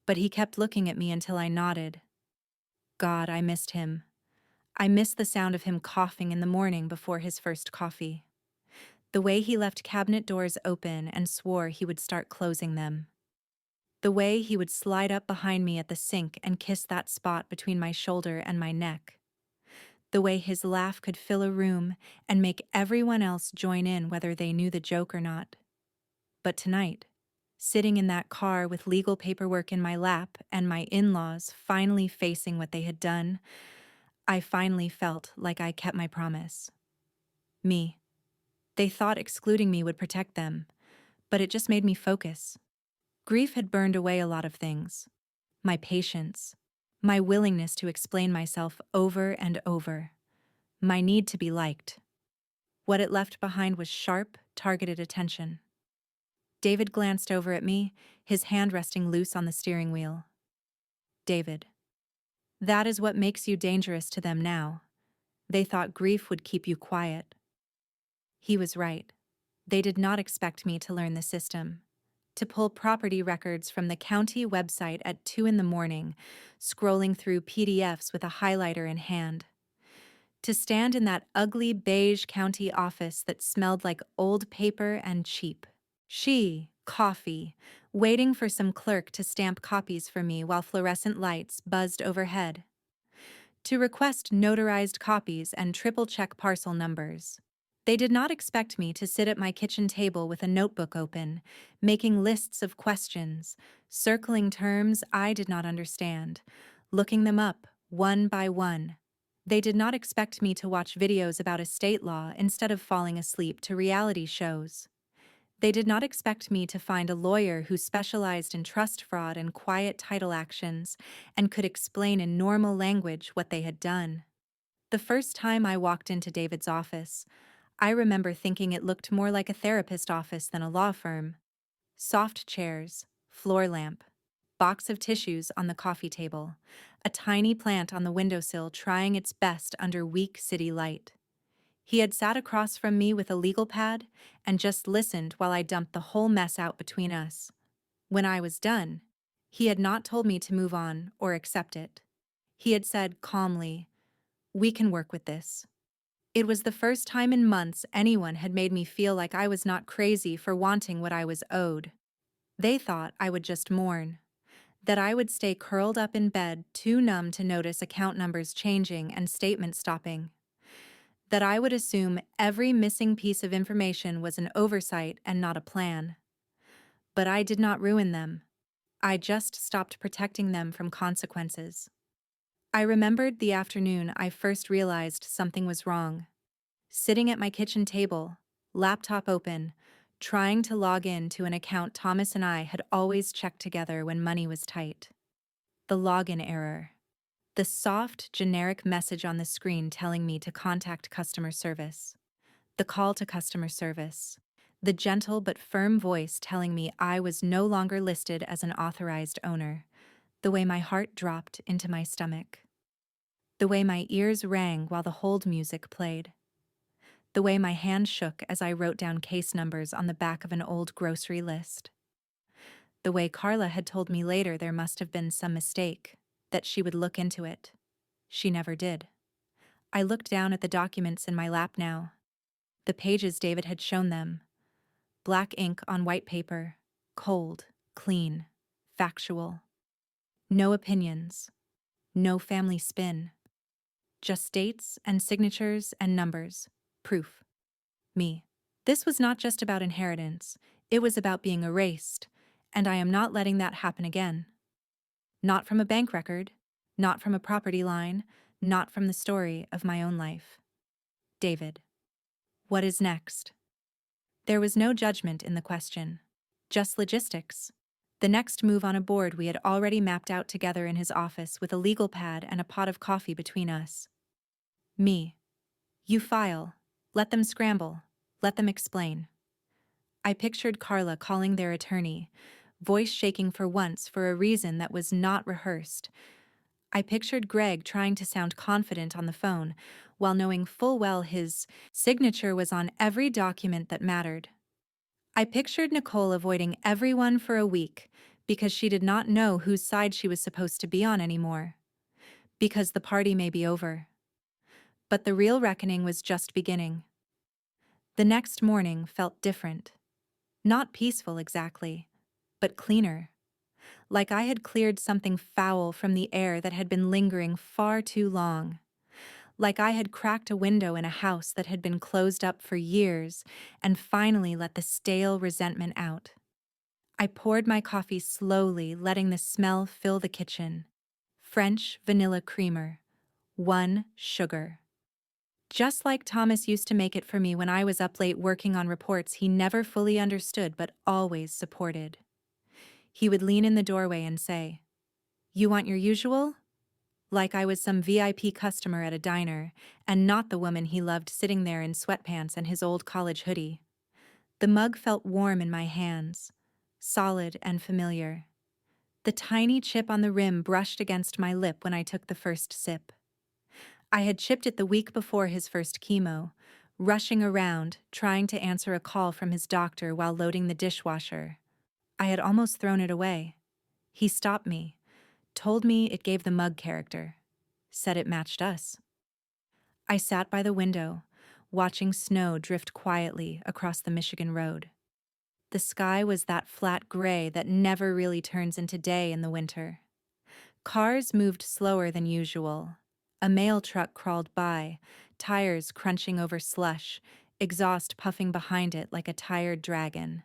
but he kept looking at me until I nodded. God, I missed him. I missed the sound of him coughing in the morning before his first coffee. The way he left cabinet doors open and swore he would start closing them. The way he would slide up behind me at the sink and kiss that spot between my shoulder and my neck. The way his laugh could fill a room and make everyone else join in whether they knew the joke or not. But tonight, sitting in that car with legal paperwork in my lap and my in-laws finally facing what they had done, I finally felt like I kept my promise. Me. They thought excluding me would protect them, but it just made me focus. Grief had burned away a lot of things. My patience, my willingness to explain myself over and over, my need to be liked. What it left behind was sharp, targeted attention. David glanced over at me, his hand resting loose on the steering wheel. David. That is what makes you dangerous to them now. They thought grief would keep you quiet. He was right. They did not expect me to learn the system. To pull property records from the county website at 2 in the morning, scrolling through PDFs with a highlighter in hand. To stand in that ugly beige county office that smelled like old paper and cheap. She, coffee, waiting for some clerk to stamp copies for me while fluorescent lights buzzed overhead. To request notarized copies and triple-check parcel numbers. They did not expect me to sit at my kitchen table with a notebook open, making lists of questions, circling terms I did not understand, looking them up one by one. They did not expect me to watch videos about estate law instead of falling asleep to reality shows. They did not expect me to find a lawyer who specialized in trust fraud and quiet title actions and could explain in normal language what they had done. The first time I walked into David's office, I remember thinking it looked more like a therapist office than a law firm. Soft chairs, floor lamp, box of tissues on the coffee table, a tiny plant on the windowsill trying its best under weak city light. He had sat across from me with a legal pad and just listened while I dumped the whole mess out between us. When I was done, he had not told me to move on or accept it. He had said calmly, "We can work with this." It was the first time in months anyone had made me feel like I was not crazy for wanting what I was owed. They thought I would just mourn, that I would stay curled up in bed too numb to notice account numbers changing and statements stopping, that I would assume every missing piece of information was an oversight and not a plan. But I did not ruin them. I just stopped protecting them from consequences. I remembered the afternoon I first realized something was wrong. Sitting at my kitchen table, laptop open, trying to log in to an account Thomas and I had always checked together when money was tight. The login error. The soft, generic message on the screen telling me to contact customer service. The call to customer service. The gentle but firm voice telling me I was no longer listed as an authorized owner. The way my heart dropped into my stomach. The way my ears rang while the hold music played. The way my hand shook as I wrote down case numbers on the back of an old grocery list. The way Carla had told me later there must have been some mistake, that she would look into it. She never did. I looked down at the documents in my lap now. The pages David had shown them. Black ink on white paper. Cold, clean, factual. No opinions. No family spin. Just dates and signatures and numbers. Proof. Me. This was not just about inheritance. It was about being erased, and I am not letting that happen again. Not from a bank record, not from a property line, not from the story of my own life. David. What is next? There was no judgment in the question. Just logistics. The next move on a board we had already mapped out together in his office with a legal pad and a pot of coffee between us. Me. You file. Let them scramble. Let them explain. I pictured Carla calling their attorney, voice shaking for once for a reason that was not rehearsed. I pictured Greg trying to sound confident on the phone, while knowing full well his signature was on every document that mattered. I pictured Nicole avoiding everyone for a week because she did not know whose side she was supposed to be on anymore. Because the party may be over. But the real reckoning was just beginning. The next morning felt different. Not peaceful exactly, but cleaner. Like I had cleared something foul from the air that had been lingering far too long. Like I had cracked a window in a house that had been closed up for years and finally let the stale resentment out. I poured my coffee slowly, letting the smell fill the kitchen. French vanilla creamer. 1 sugar. Just like Thomas used to make it for me when I was up late working on reports he never fully understood but always supported. He would lean in the doorway and say, "You want your usual?" Like I was some VIP customer at a diner, and not the woman he loved sitting there in sweatpants and his old college hoodie. The mug felt warm in my hands, solid and familiar. The tiny chip on the rim brushed against my lip when I took the first sip. I had chipped it the week before his first chemo, rushing around, trying to answer a call from his doctor while loading the dishwasher. I had almost thrown it away. He stopped me, told me it gave the mug character, said it matched us. I sat by the window, watching snow drift quietly across the Michigan road. The sky was that flat gray that never really turns into day in the winter. Cars moved slower than usual. A mail truck crawled by, tires crunching over slush, exhaust puffing behind it like a tired dragon.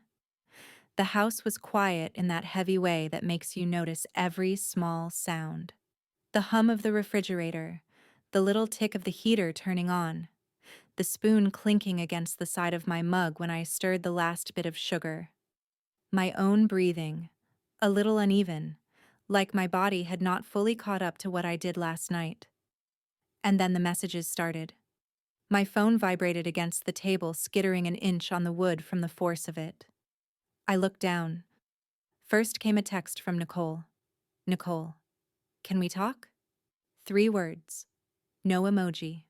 The house was quiet in that heavy way that makes you notice every small sound. The hum of the refrigerator, the little tick of the heater turning on, the spoon clinking against the side of my mug when I stirred the last bit of sugar. My own breathing, a little uneven, like my body had not fully caught up to what I did last night. And then the messages started. My phone vibrated against the table, skittering an inch on the wood from the force of it. I looked down. First came a text from Nicole. "Nicole, can we talk?" 3 words. No emoji.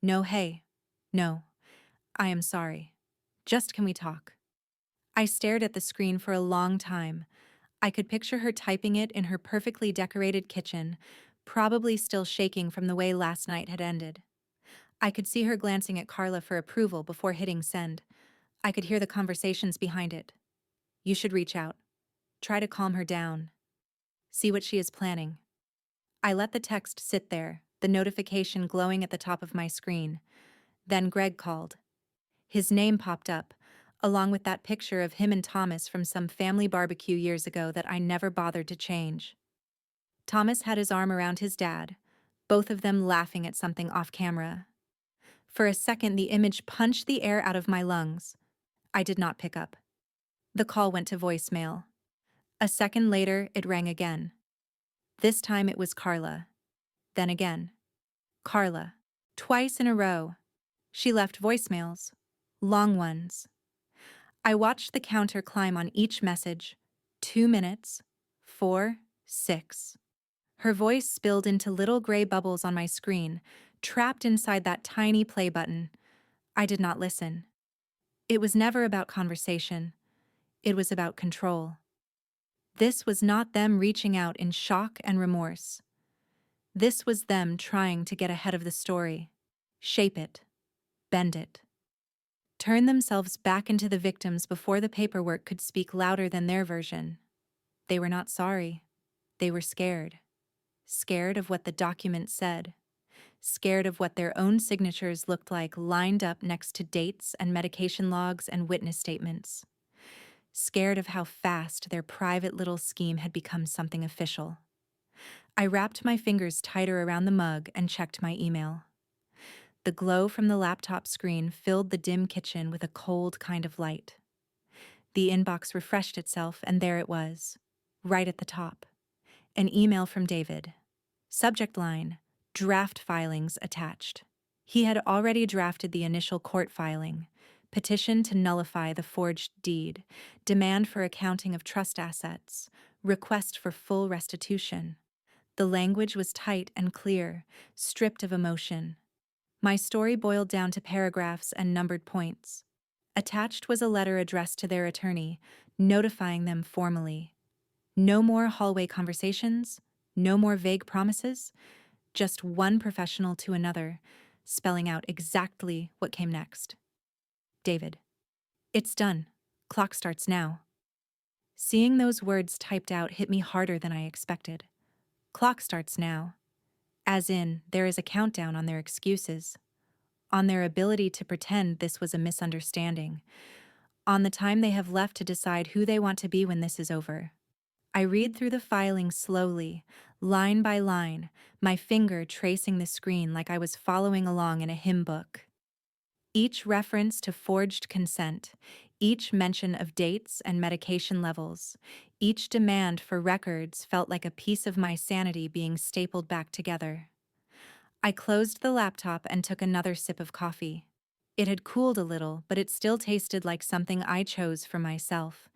No hey. No. I am sorry. Just can we talk? I stared at the screen for a long time. I could picture her typing it in her perfectly decorated kitchen, probably still shaking from the way last night had ended. I could see her glancing at Carla for approval before hitting send. I could hear the conversations behind it. You should reach out. Try to calm her down. See what she is planning. I let the text sit there, the notification glowing at the top of my screen. Then Greg called. His name popped up, along with that picture of him and Thomas from some family barbecue years ago that I never bothered to change. Thomas had his arm around his dad, both of them laughing at something off camera. For a second, the image punched the air out of my lungs. I did not pick up. The call went to voicemail. A second later, it rang again. This time it was Carla. Then again. Carla. Twice in a row. She left voicemails. Long ones. I watched the counter climb on each message. 2 minutes. 4. 6. Her voice spilled into little gray bubbles on my screen, trapped inside that tiny play button. I did not listen. It was never about conversation. It was about control. This was not them reaching out in shock and remorse. This was them trying to get ahead of the story, shape it, bend it, turn themselves back into the victims before the paperwork could speak louder than their version. They were not sorry. They were scared. Scared of what the document said. Scared of what their own signatures looked like lined up next to dates and medication logs and witness statements. Scared of how fast their private little scheme had become something official. I wrapped my fingers tighter around the mug and checked my email. The glow from the laptop screen filled the dim kitchen with a cold kind of light. The inbox refreshed itself, and there it was, right at the top. An email from David. Subject line, draft filings attached. He had already drafted the initial court filing, petition to nullify the forged deed, demand for accounting of trust assets, request for full restitution. The language was tight and clear, stripped of emotion. My story boiled down to paragraphs and numbered points. Attached was a letter addressed to their attorney, notifying them formally. No more hallway conversations, no more vague promises, just one professional to another, spelling out exactly what came next. David. It's done. Clock starts now. Seeing those words typed out hit me harder than I expected. Clock starts now. As in, there is a countdown on their excuses, on their ability to pretend this was a misunderstanding, on the time they have left to decide who they want to be when this is over. I read through the filing slowly, line by line, my finger tracing the screen like I was following along in a hymn book. Each reference to forged consent, each mention of dates and medication levels, each demand for records felt like a piece of my sanity being stapled back together. I closed the laptop and took another sip of coffee. It had cooled a little, but it still tasted like something I chose for myself.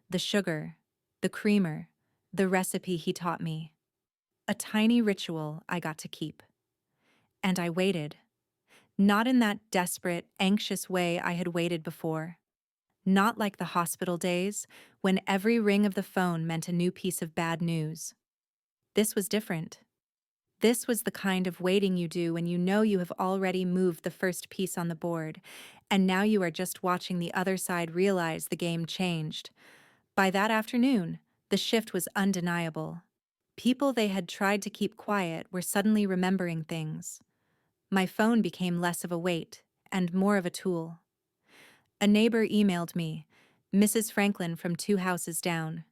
The sugar, the creamer, the recipe he taught me. A tiny ritual I got to keep. And I waited. Not in that desperate, anxious way I had waited before. Not like the hospital days, when every ring of the phone meant a new piece of bad news. This was different. This was the kind of waiting you do when you know you have already moved the first piece on the board, and now you are just watching the other side realize the game changed. By that afternoon, the shift was undeniable. People they had tried to keep quiet were suddenly remembering things. My phone became less of a weight and more of a tool. A neighbor emailed me, Mrs. Franklin from 2 houses down.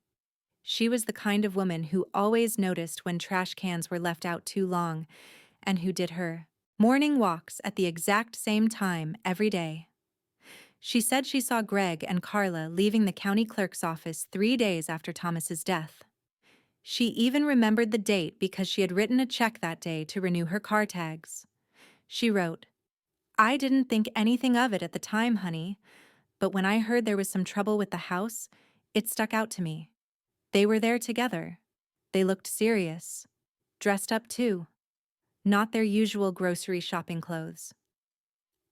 She was the kind of woman who always noticed when trash cans were left out too long and who did her morning walks at the exact same time every day. She said she saw Greg and Carla leaving the county clerk's office 3 days after Thomas's death. She even remembered the date because she had written a check that day to renew her car tags. She wrote, "I didn't think anything of it at the time, honey, but when I heard there was some trouble with the house, it stuck out to me. They were there together. They looked serious. Dressed up too. Not their usual grocery shopping clothes."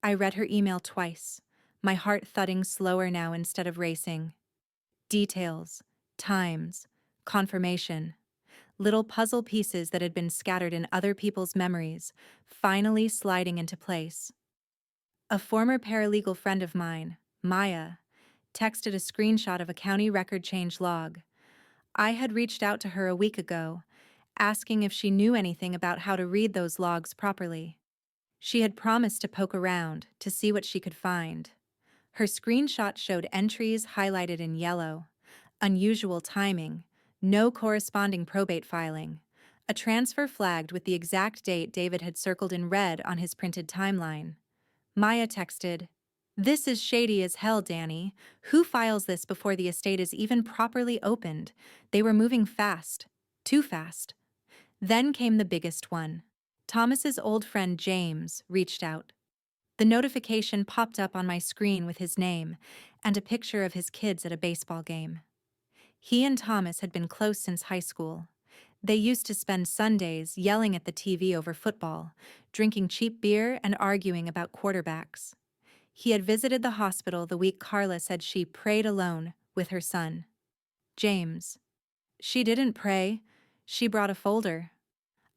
I read her email twice, my heart thudding slower now instead of racing. Details, times, confirmation. Little puzzle pieces that had been scattered in other people's memories, finally sliding into place. A former paralegal friend of mine, Maya, texted a screenshot of a county record change log. I had reached out to her a week ago, asking if she knew anything about how to read those logs properly. She had promised to poke around to see what she could find. Her screenshot showed entries highlighted in yellow, unusual timing, no corresponding probate filing, a transfer flagged with the exact date David had circled in red on his printed timeline. Maya texted, "This is shady as hell, Danny. Who files this before the estate is even properly opened? They were moving fast. Too fast." Then came the biggest one. Thomas's old friend James reached out. The notification popped up on my screen with his name, and a picture of his kids at a baseball game. He and Thomas had been close since high school. They used to spend Sundays yelling at the TV over football, drinking cheap beer and arguing about quarterbacks. He had visited the hospital the week Carla said she prayed alone with her son, James. She didn't pray. She brought a folder.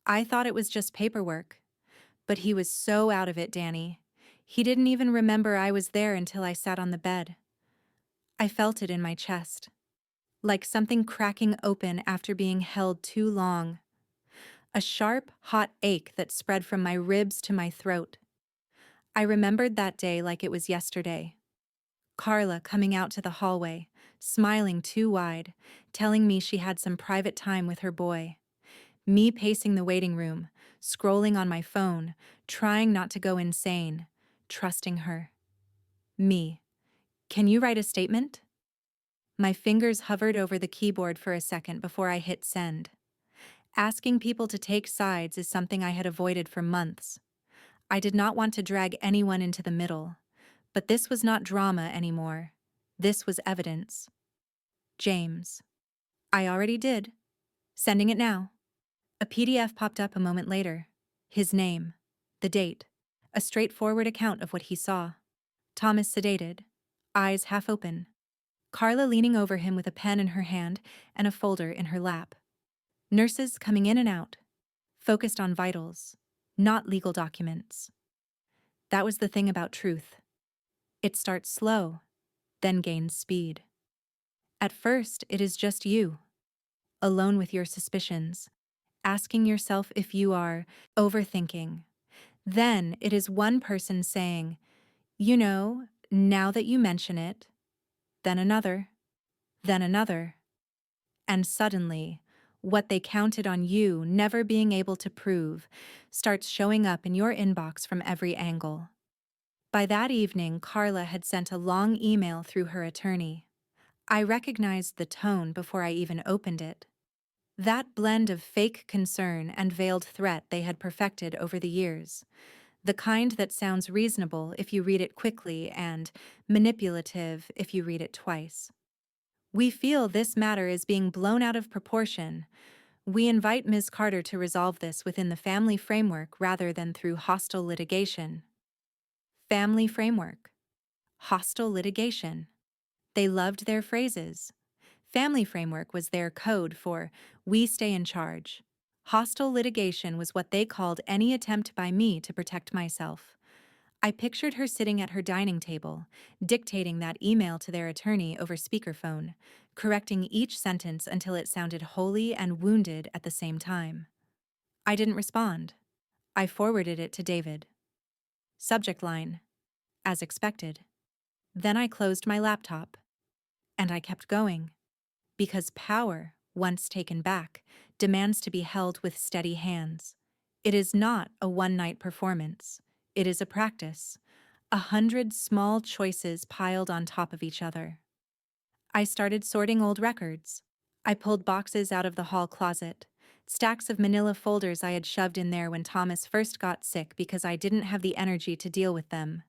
I thought it was just paperwork. But he was so out of it, Danny. He didn't even remember I was there until I sat on the bed. I felt it in my chest, like something cracking open after being held too long. A sharp, hot ache that spread from my ribs to my throat. I remembered that day like it was yesterday. Carla coming out to the hallway, smiling too wide, telling me she had some private time with her boy. Me pacing the waiting room, scrolling on my phone, trying not to go insane, trusting her. Me. Can you write a statement? My fingers hovered over the keyboard for a second before I hit send. Asking people to take sides is something I had avoided for months. I did not want to drag anyone into the middle. But this was not drama anymore. This was evidence. James. I already did. Sending it now. A PDF popped up a moment later. His name. The date. A straightforward account of what he saw. Thomas sedated. Eyes half open. Carla leaning over him with a pen in her hand and a folder in her lap. Nurses coming in and out. Focused on vitals, not legal documents. That was the thing about truth. It starts slow, then gains speed. At first, it is just you, alone with your suspicions, asking yourself if you are overthinking. Then it is one person saying, you know, now that you mention it, then another, then another. And suddenly, what they counted on you never being able to prove starts showing up in your inbox from every angle. By that evening, Carla had sent a long email through her attorney. I recognized the tone before I even opened it. That blend of fake concern and veiled threat they had perfected over the years. The kind that sounds reasonable if you read it quickly and manipulative if you read it twice. We feel this matter is being blown out of proportion. We invite Ms. Carter to resolve this within the family framework rather than through hostile litigation. Family framework. Hostile litigation. They loved their phrases. Family framework was their code for we stay in charge. Hostile litigation was what they called any attempt by me to protect myself. I pictured her sitting at her dining table, dictating that email to their attorney over speakerphone, correcting each sentence until it sounded holy and wounded at the same time. I didn't respond. I forwarded it to David. Subject line. As expected. Then I closed my laptop. And I kept going. Because power, once taken back, demands to be held with steady hands. It is not a one-night performance. It is a practice. 100 small choices piled on top of each other. I started sorting old records. I pulled boxes out of the hall closet, stacks of manila folders I had shoved in there when Thomas first got sick because I didn't have the energy to deal with them.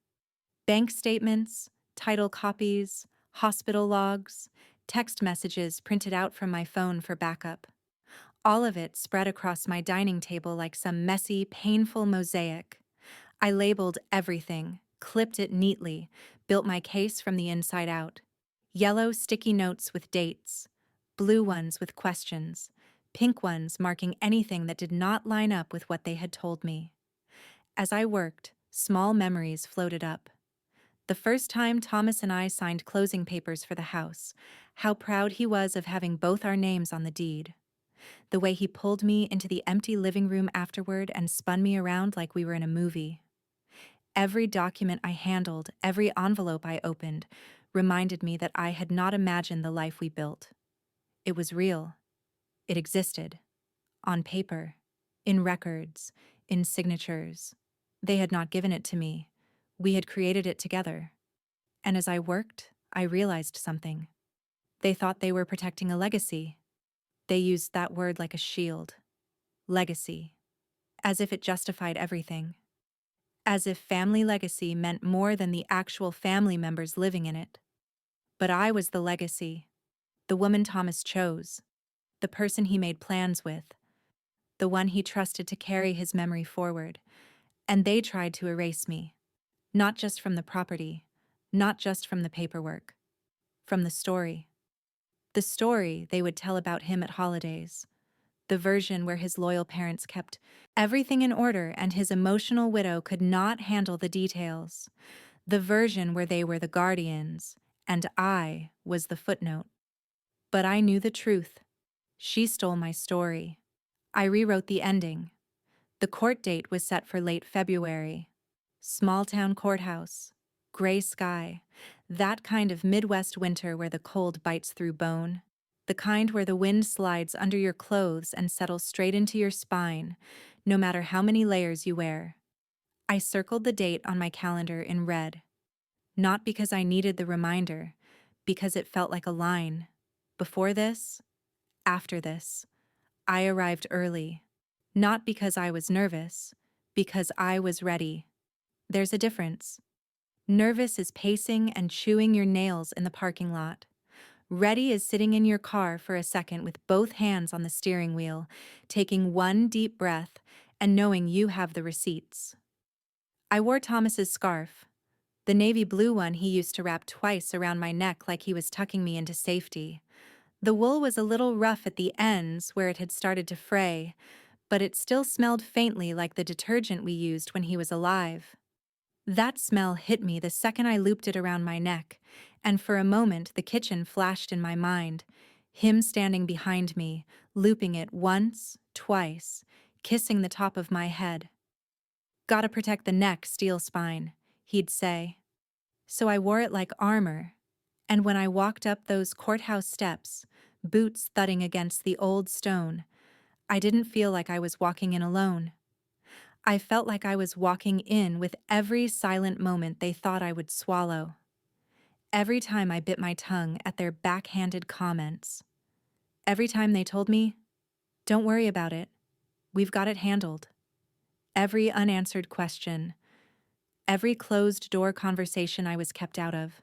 Bank statements, title copies, hospital logs, text messages printed out from my phone for backup. All of it spread across my dining table like some messy, painful mosaic. I labeled everything, clipped it neatly, built my case from the inside out. Yellow sticky notes with dates, blue ones with questions, pink ones marking anything that did not line up with what they had told me. As I worked, small memories floated up. The first time Thomas and I signed closing papers for the house, how proud he was of having both our names on the deed. The way he pulled me into the empty living room afterward and spun me around like we were in a movie. Every document I handled, every envelope I opened, reminded me that I had not imagined the life we built. It was real. It existed. On paper. In records. In signatures. They had not given it to me. We had created it together. And as I worked, I realized something. They thought they were protecting a legacy. They used that word like a shield. Legacy. As if it justified everything. As if family legacy meant more than the actual family members living in it. But I was the legacy, the woman Thomas chose, the person he made plans with, the one he trusted to carry his memory forward. And they tried to erase me, not just from the property, not just from the paperwork, from the story. The story they would tell about him at holidays, the version where his loyal parents kept everything in order and his emotional widow could not handle the details, the version where they were the guardians and I was the footnote. But I knew the truth. She stole my story. I rewrote the ending. The court date was set for late February. Small town courthouse, gray sky, that kind of Midwest winter where the cold bites through bone, the kind where the wind slides under your clothes and settles straight into your spine, no matter how many layers you wear. I circled the date on my calendar in red, not because I needed the reminder, because it felt like a line. Before this, after this. I arrived early, not because I was nervous, because I was ready. There's a difference. Nervous is pacing and chewing your nails in the parking lot. Ready is sitting in your car for a second with both hands on the steering wheel, taking one deep breath and knowing you have the receipts. I wore Thomas's scarf, the navy blue one he used to wrap twice around my neck like he was tucking me into safety. The wool was a little rough at the ends where it had started to fray, but it still smelled faintly like the detergent we used when he was alive. That smell hit me the second I looped it around my neck, and for a moment the kitchen flashed in my mind, him standing behind me, looping it once, twice, kissing the top of my head. "Gotta protect the neck, steel spine," he'd say. So I wore it like armor, and when I walked up those courthouse steps, boots thudding against the old stone, I didn't feel like I was walking in alone. I felt like I was walking in with every silent moment they thought I would swallow. Every time I bit my tongue at their backhanded comments. Every time they told me, "Don't worry about it. We've got it handled." Every unanswered question. Every closed-door conversation I was kept out of.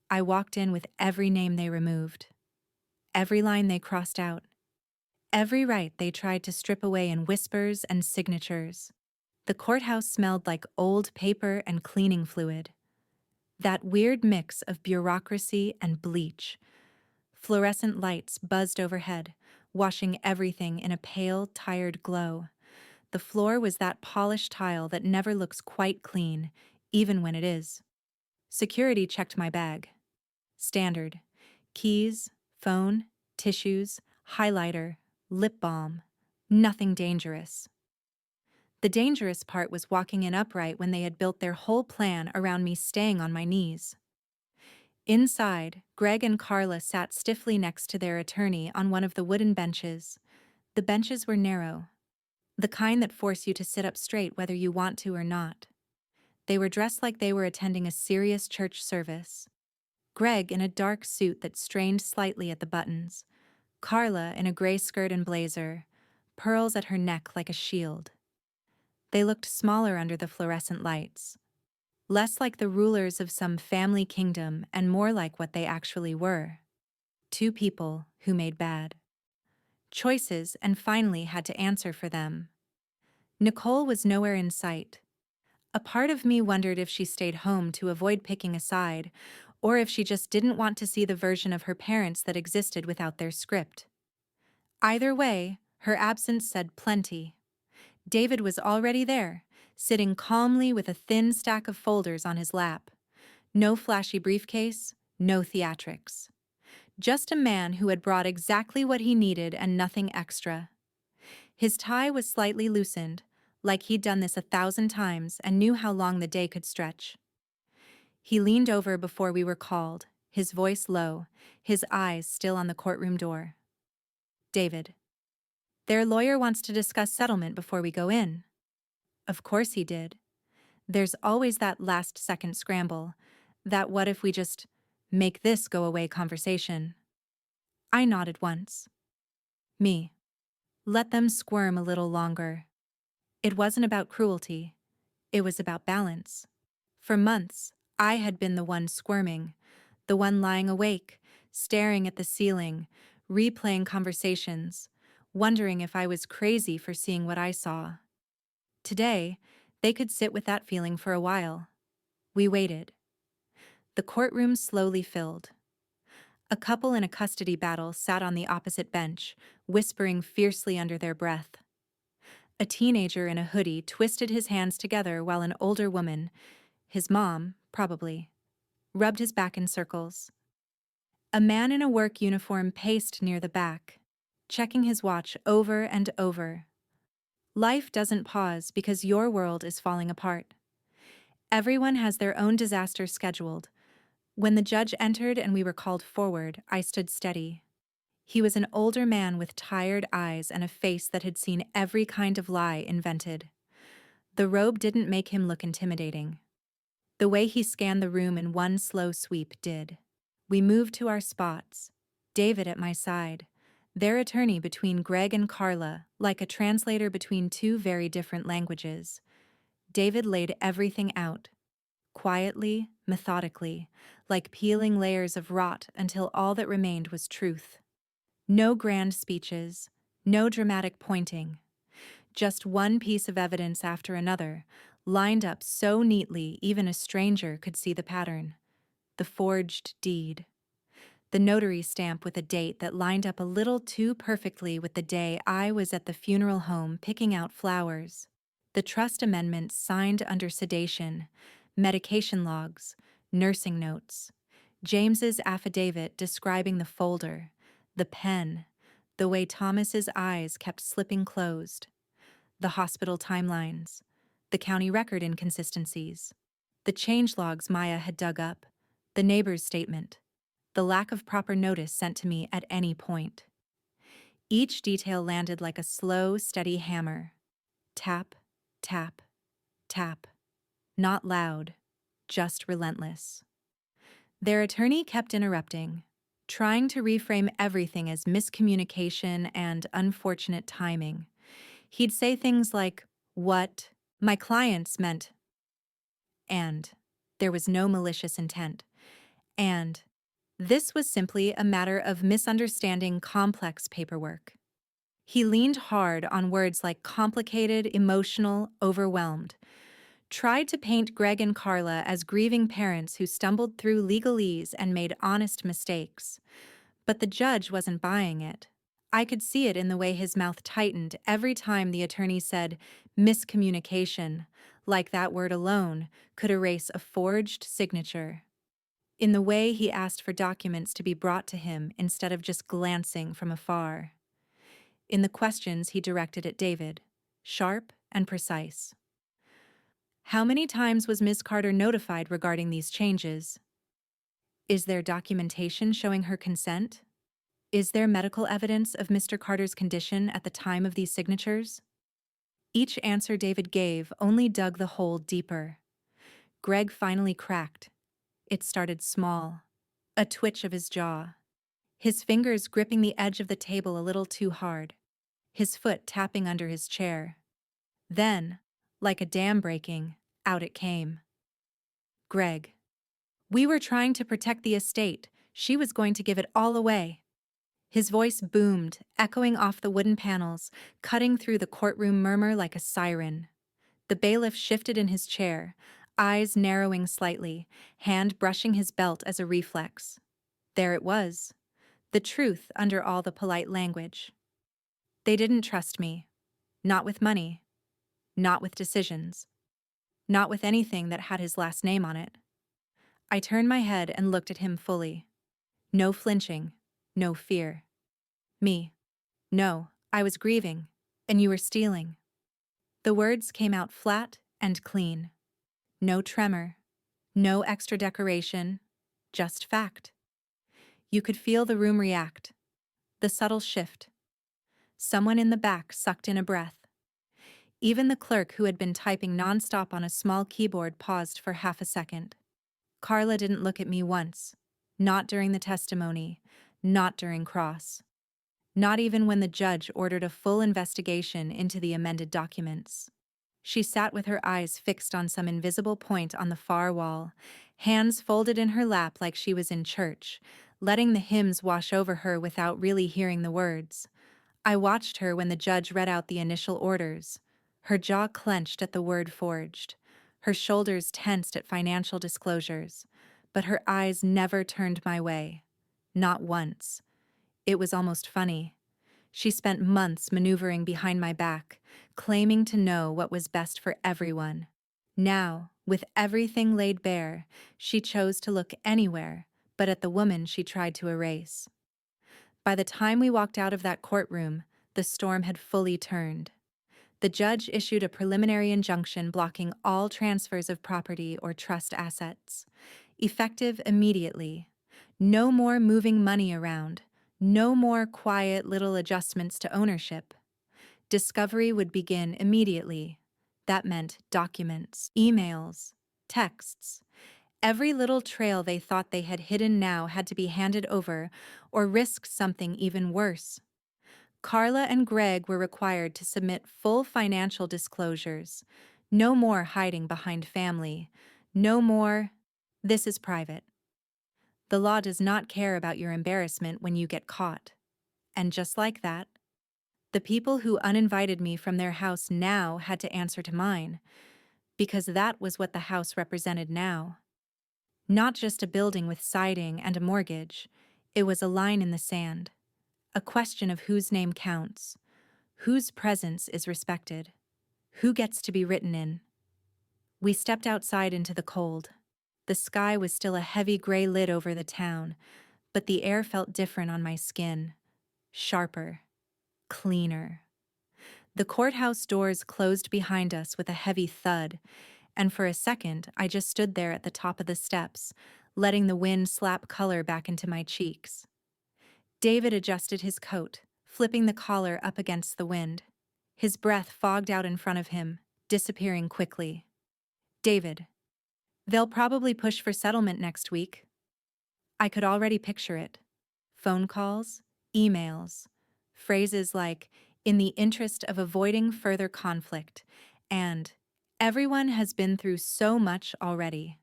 I walked in with every name they removed. Every line they crossed out. Every right they tried to strip away in whispers and signatures. The courthouse smelled like old paper and cleaning fluid. That weird mix of bureaucracy and bleach. Fluorescent lights buzzed overhead, washing everything in a pale, tired glow. The floor was that polished tile that never looks quite clean, even when it is. Security checked my bag. Standard. Keys, phone, tissues, highlighter, lip balm. Nothing dangerous. The dangerous part was walking in upright when they had built their whole plan around me staying on my knees. Inside, Greg and Carla sat stiffly next to their attorney on one of the wooden benches. The benches were narrow, the kind that force you to sit up straight whether you want to or not. They were dressed like they were attending a serious church service. Greg in a dark suit that strained slightly at the buttons, Carla in a gray skirt and blazer, pearls at her neck like a shield. They looked smaller under the fluorescent lights, less like the rulers of some family kingdom and more like what they actually were. Two people who made bad choices and finally had to answer for them. Nicole was nowhere in sight. A part of me wondered if she stayed home to avoid picking a side, or if she just didn't want to see the version of her parents that existed without their script. Either way, her absence said plenty. David was already there, sitting calmly with a thin stack of folders on his lap. No flashy briefcase, no theatrics. Just a man who had brought exactly what he needed and nothing extra. His tie was slightly loosened, like he'd done this 1,000 times and knew how long the day could stretch. He leaned over before we were called, his voice low, his eyes still on the courtroom door. "David, their lawyer wants to discuss settlement before we go in." Of course he did. There's always that last-second scramble, that what if we just make this go away conversation. I nodded once. Me. Let them squirm a little longer. It wasn't about cruelty. It was about balance. For months, I had been the one squirming, the one lying awake, staring at the ceiling, replaying conversations, wondering if I was crazy for seeing what I saw. Today, they could sit with that feeling for a while. We waited. The courtroom slowly filled. A couple in a custody battle sat on the opposite bench, whispering fiercely under their breath. A teenager in a hoodie twisted his hands together while an older woman, his mom, probably, rubbed his back in circles. A man in a work uniform paced near the back, checking his watch over and over. Life doesn't pause because your world is falling apart. Everyone has their own disaster scheduled. When the judge entered and we were called forward, I stood steady. He was an older man with tired eyes and a face that had seen every kind of lie invented. The robe didn't make him look intimidating. The way he scanned the room in one slow sweep did. We moved to our spots, David at my side, their attorney between Greg and Carla, like a translator between two very different languages. David laid everything out, quietly, methodically, like peeling layers of rot until all that remained was truth. No grand speeches, no dramatic pointing. Just one piece of evidence after another, lined up so neatly even a stranger could see the pattern. The forged deed. The notary stamp with a date that lined up a little too perfectly with the day I was at the funeral home picking out flowers. The trust amendment signed under sedation, medication logs, nursing notes, James's affidavit describing the folder, the pen, the way Thomas's eyes kept slipping closed, the hospital timelines, the county record inconsistencies, the changelogs Maya had dug up, the neighbor's statement, the lack of proper notice sent to me at any point. Each detail landed like a slow, steady hammer. Tap, tap, tap. Not loud, just relentless. Their attorney kept interrupting, trying to reframe everything as miscommunication and unfortunate timing. He'd say things like, "What my clients meant," and "There was no malicious intent," and "This was simply a matter of misunderstanding complex paperwork." He leaned hard on words like complicated, emotional, overwhelmed, tried to paint Greg and Carla as grieving parents who stumbled through legalese and made honest mistakes. But the judge wasn't buying it. I could see it in the way his mouth tightened every time the attorney said miscommunication, like that word alone could erase a forged signature. In the way he asked for documents to be brought to him instead of just glancing from afar. In the questions he directed at David, sharp and precise. How many times was Ms. Carter notified regarding these changes? Is there documentation showing her consent? Is there medical evidence of Mr. Carter's condition at the time of these signatures? Each answer David gave only dug the hole deeper. Greg finally cracked. It started small, a twitch of his jaw, his fingers gripping the edge of the table a little too hard, his foot tapping under his chair. Then, like a dam breaking, out it came. "Greg, we were trying to protect the estate. She was going to give it all away." His voice boomed, echoing off the wooden panels, cutting through the courtroom murmur like a siren. The bailiff shifted in his chair, eyes narrowing slightly, hand brushing his belt as a reflex. There it was, the truth under all the polite language. They didn't trust me. Not with money. Not with decisions. Not with anything that had his last name on it. I turned my head and looked at him fully. No flinching, no fear. Me. No, I was grieving, and you were stealing. The words came out flat and clean. No tremor, no extra decoration, just fact. You could feel the room react, the subtle shift. Someone in the back sucked in a breath. Even the clerk who had been typing nonstop on a small keyboard paused for half a second. Carla didn't look at me once, not during the testimony, not during cross. Not even when the judge ordered a full investigation into the amended documents. She sat with her eyes fixed on some invisible point on the far wall, hands folded in her lap like she was in church, letting the hymns wash over her without really hearing the words. I watched her when the judge read out the initial orders. Her jaw clenched at the word forged, her shoulders tensed at financial disclosures, but her eyes never turned my way. Not once. It was almost funny. She spent months maneuvering behind my back, claiming to know what was best for everyone. Now, with everything laid bare, she chose to look anywhere but at the woman she tried to erase. By the time we walked out of that courtroom, the storm had fully turned. The judge issued a preliminary injunction blocking all transfers of property or trust assets, effective immediately. No more moving money around, no more quiet little adjustments to ownership. Discovery would begin immediately. That meant documents, emails, texts. Every little trail they thought they had hidden now had to be handed over or risk something even worse. Carla and Greg were required to submit full financial disclosures. No more hiding behind family. No more, "This is private." The law does not care about your embarrassment when you get caught. And just like that, the people who uninvited me from their house now had to answer to mine, because that was what the house represented now. Not just a building with siding and a mortgage, it was a line in the sand, a question of whose name counts, whose presence is respected, who gets to be written in. We stepped outside into the cold. The sky was still a heavy gray lid over the town, but the air felt different on my skin, sharper, cleaner. The courthouse doors closed behind us with a heavy thud, and for a second I just stood there at the top of the steps, letting the wind slap color back into my cheeks. David adjusted his coat, flipping the collar up against the wind. His breath fogged out in front of him, disappearing quickly. "David, they'll probably push for settlement next week." I could already picture it. Phone calls, emails, phrases like, "in the interest of avoiding further conflict," and "everyone has been through so much already."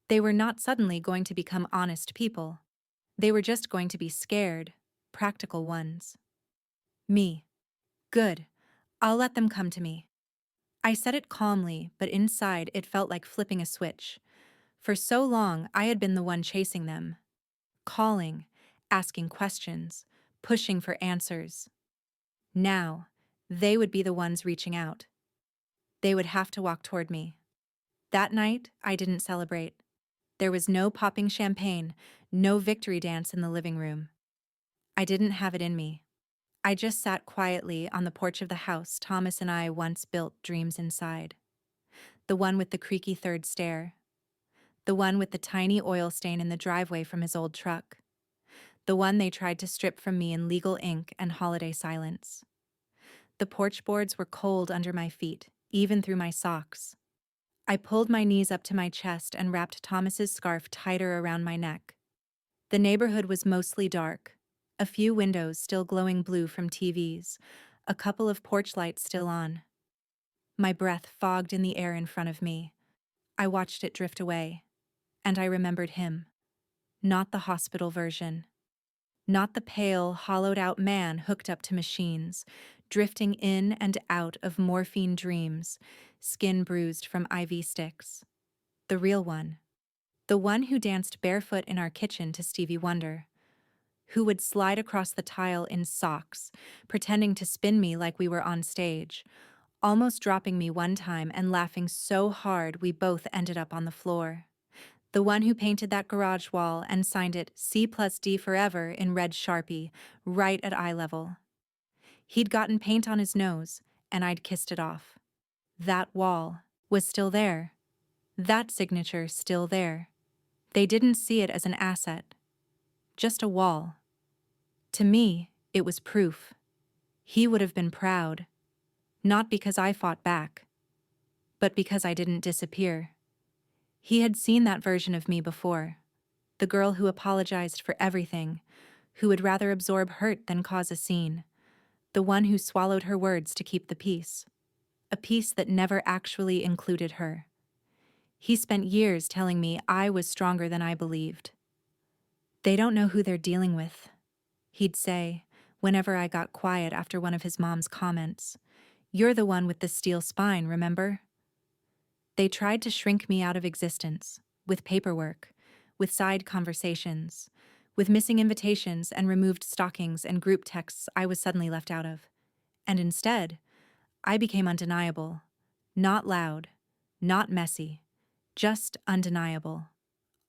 They were not suddenly going to become honest people. They were just going to be scared, practical ones. Me. Good. I'll let them come to me. I said it calmly, but inside it felt like flipping a switch. For so long, I had been the one chasing them. Calling, asking questions, pushing for answers. Now, they would be the ones reaching out. They would have to walk toward me. That night, I didn't celebrate. There was no popping champagne, no victory dance in the living room. I didn't have it in me. I just sat quietly on the porch of the house Thomas and I once built dreams inside. The one with the creaky third stair. The one with the tiny oil stain in the driveway from his old truck. The one they tried to strip from me in legal ink and holiday silence. The porch boards were cold under my feet, even through my socks. I pulled my knees up to my chest and wrapped Thomas's scarf tighter around my neck. The neighborhood was mostly dark, a few windows still glowing blue from TVs, a couple of porch lights still on. My breath fogged in the air in front of me. I watched it drift away, and I remembered him. Not the hospital version. Not the pale, hollowed-out man hooked up to machines, drifting in and out of morphine dreams, skin bruised from IV sticks. The real one. The one who danced barefoot in our kitchen to Stevie Wonder. Who would slide across the tile in socks, pretending to spin me like we were on stage, almost dropping me one time and laughing so hard we both ended up on the floor. The one who painted that garage wall and signed it C+D forever in red Sharpie, right at eye level. He'd gotten paint on his nose, and I'd kissed it off. That wall was still there. That signature still there. They didn't see it as an asset. Just a wall. To me, it was proof. He would have been proud. Not because I fought back, but because I didn't disappear. He had seen that version of me before. The girl who apologized for everything, who would rather absorb hurt than cause a scene. The one who swallowed her words to keep the peace. A peace that never actually included her. He spent years telling me I was stronger than I believed. They don't know who they're dealing with, he'd say, whenever I got quiet after one of his mom's comments. You're the one with the steel spine, remember? They tried to shrink me out of existence, with paperwork, with side conversations, with missing invitations and removed stockings and group texts I was suddenly left out of. And instead, I became undeniable. Not loud, not messy, just undeniable.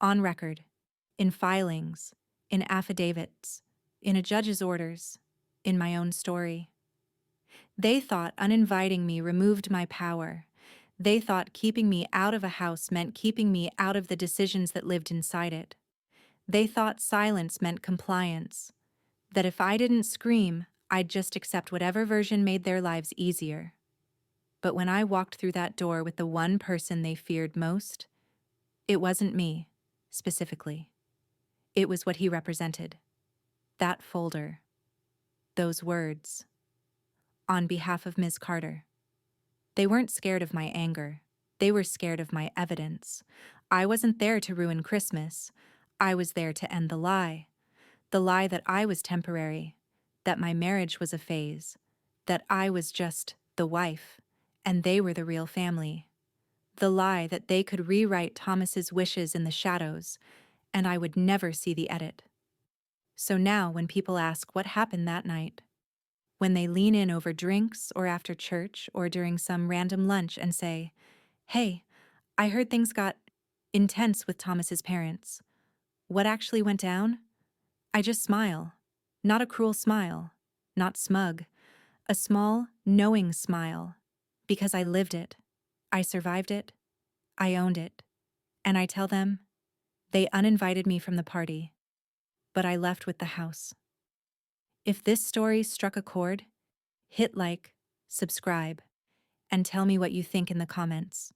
On record, in filings, in affidavits, in a judge's orders, in my own story. They thought uninviting me removed my power. They thought keeping me out of a house meant keeping me out of the decisions that lived inside it. They thought silence meant compliance, that if I didn't scream, I'd just accept whatever version made their lives easier. But when I walked through that door with the one person they feared most, it wasn't me, specifically. It was what he represented. That folder. Those words. On behalf of Ms. Carter. They weren't scared of my anger. They were scared of my evidence. I wasn't there to ruin Christmas. I was there to end the lie. The lie that I was temporary, that my marriage was a phase, that I was just the wife, and they were the real family. The lie that they could rewrite Thomas's wishes in the shadows, and I would never see the edit. So now when people ask what happened that night, when they lean in over drinks or after church or during some random lunch and say, "Hey, I heard things got intense with Thomas's parents. What actually went down?" I just smile. Not a cruel smile, not smug, a small, knowing smile, because I lived it. I survived it. I owned it. And I tell them, they uninvited me from the party, but I left with the house. If this story struck a chord, hit like, subscribe, and tell me what you think in the comments.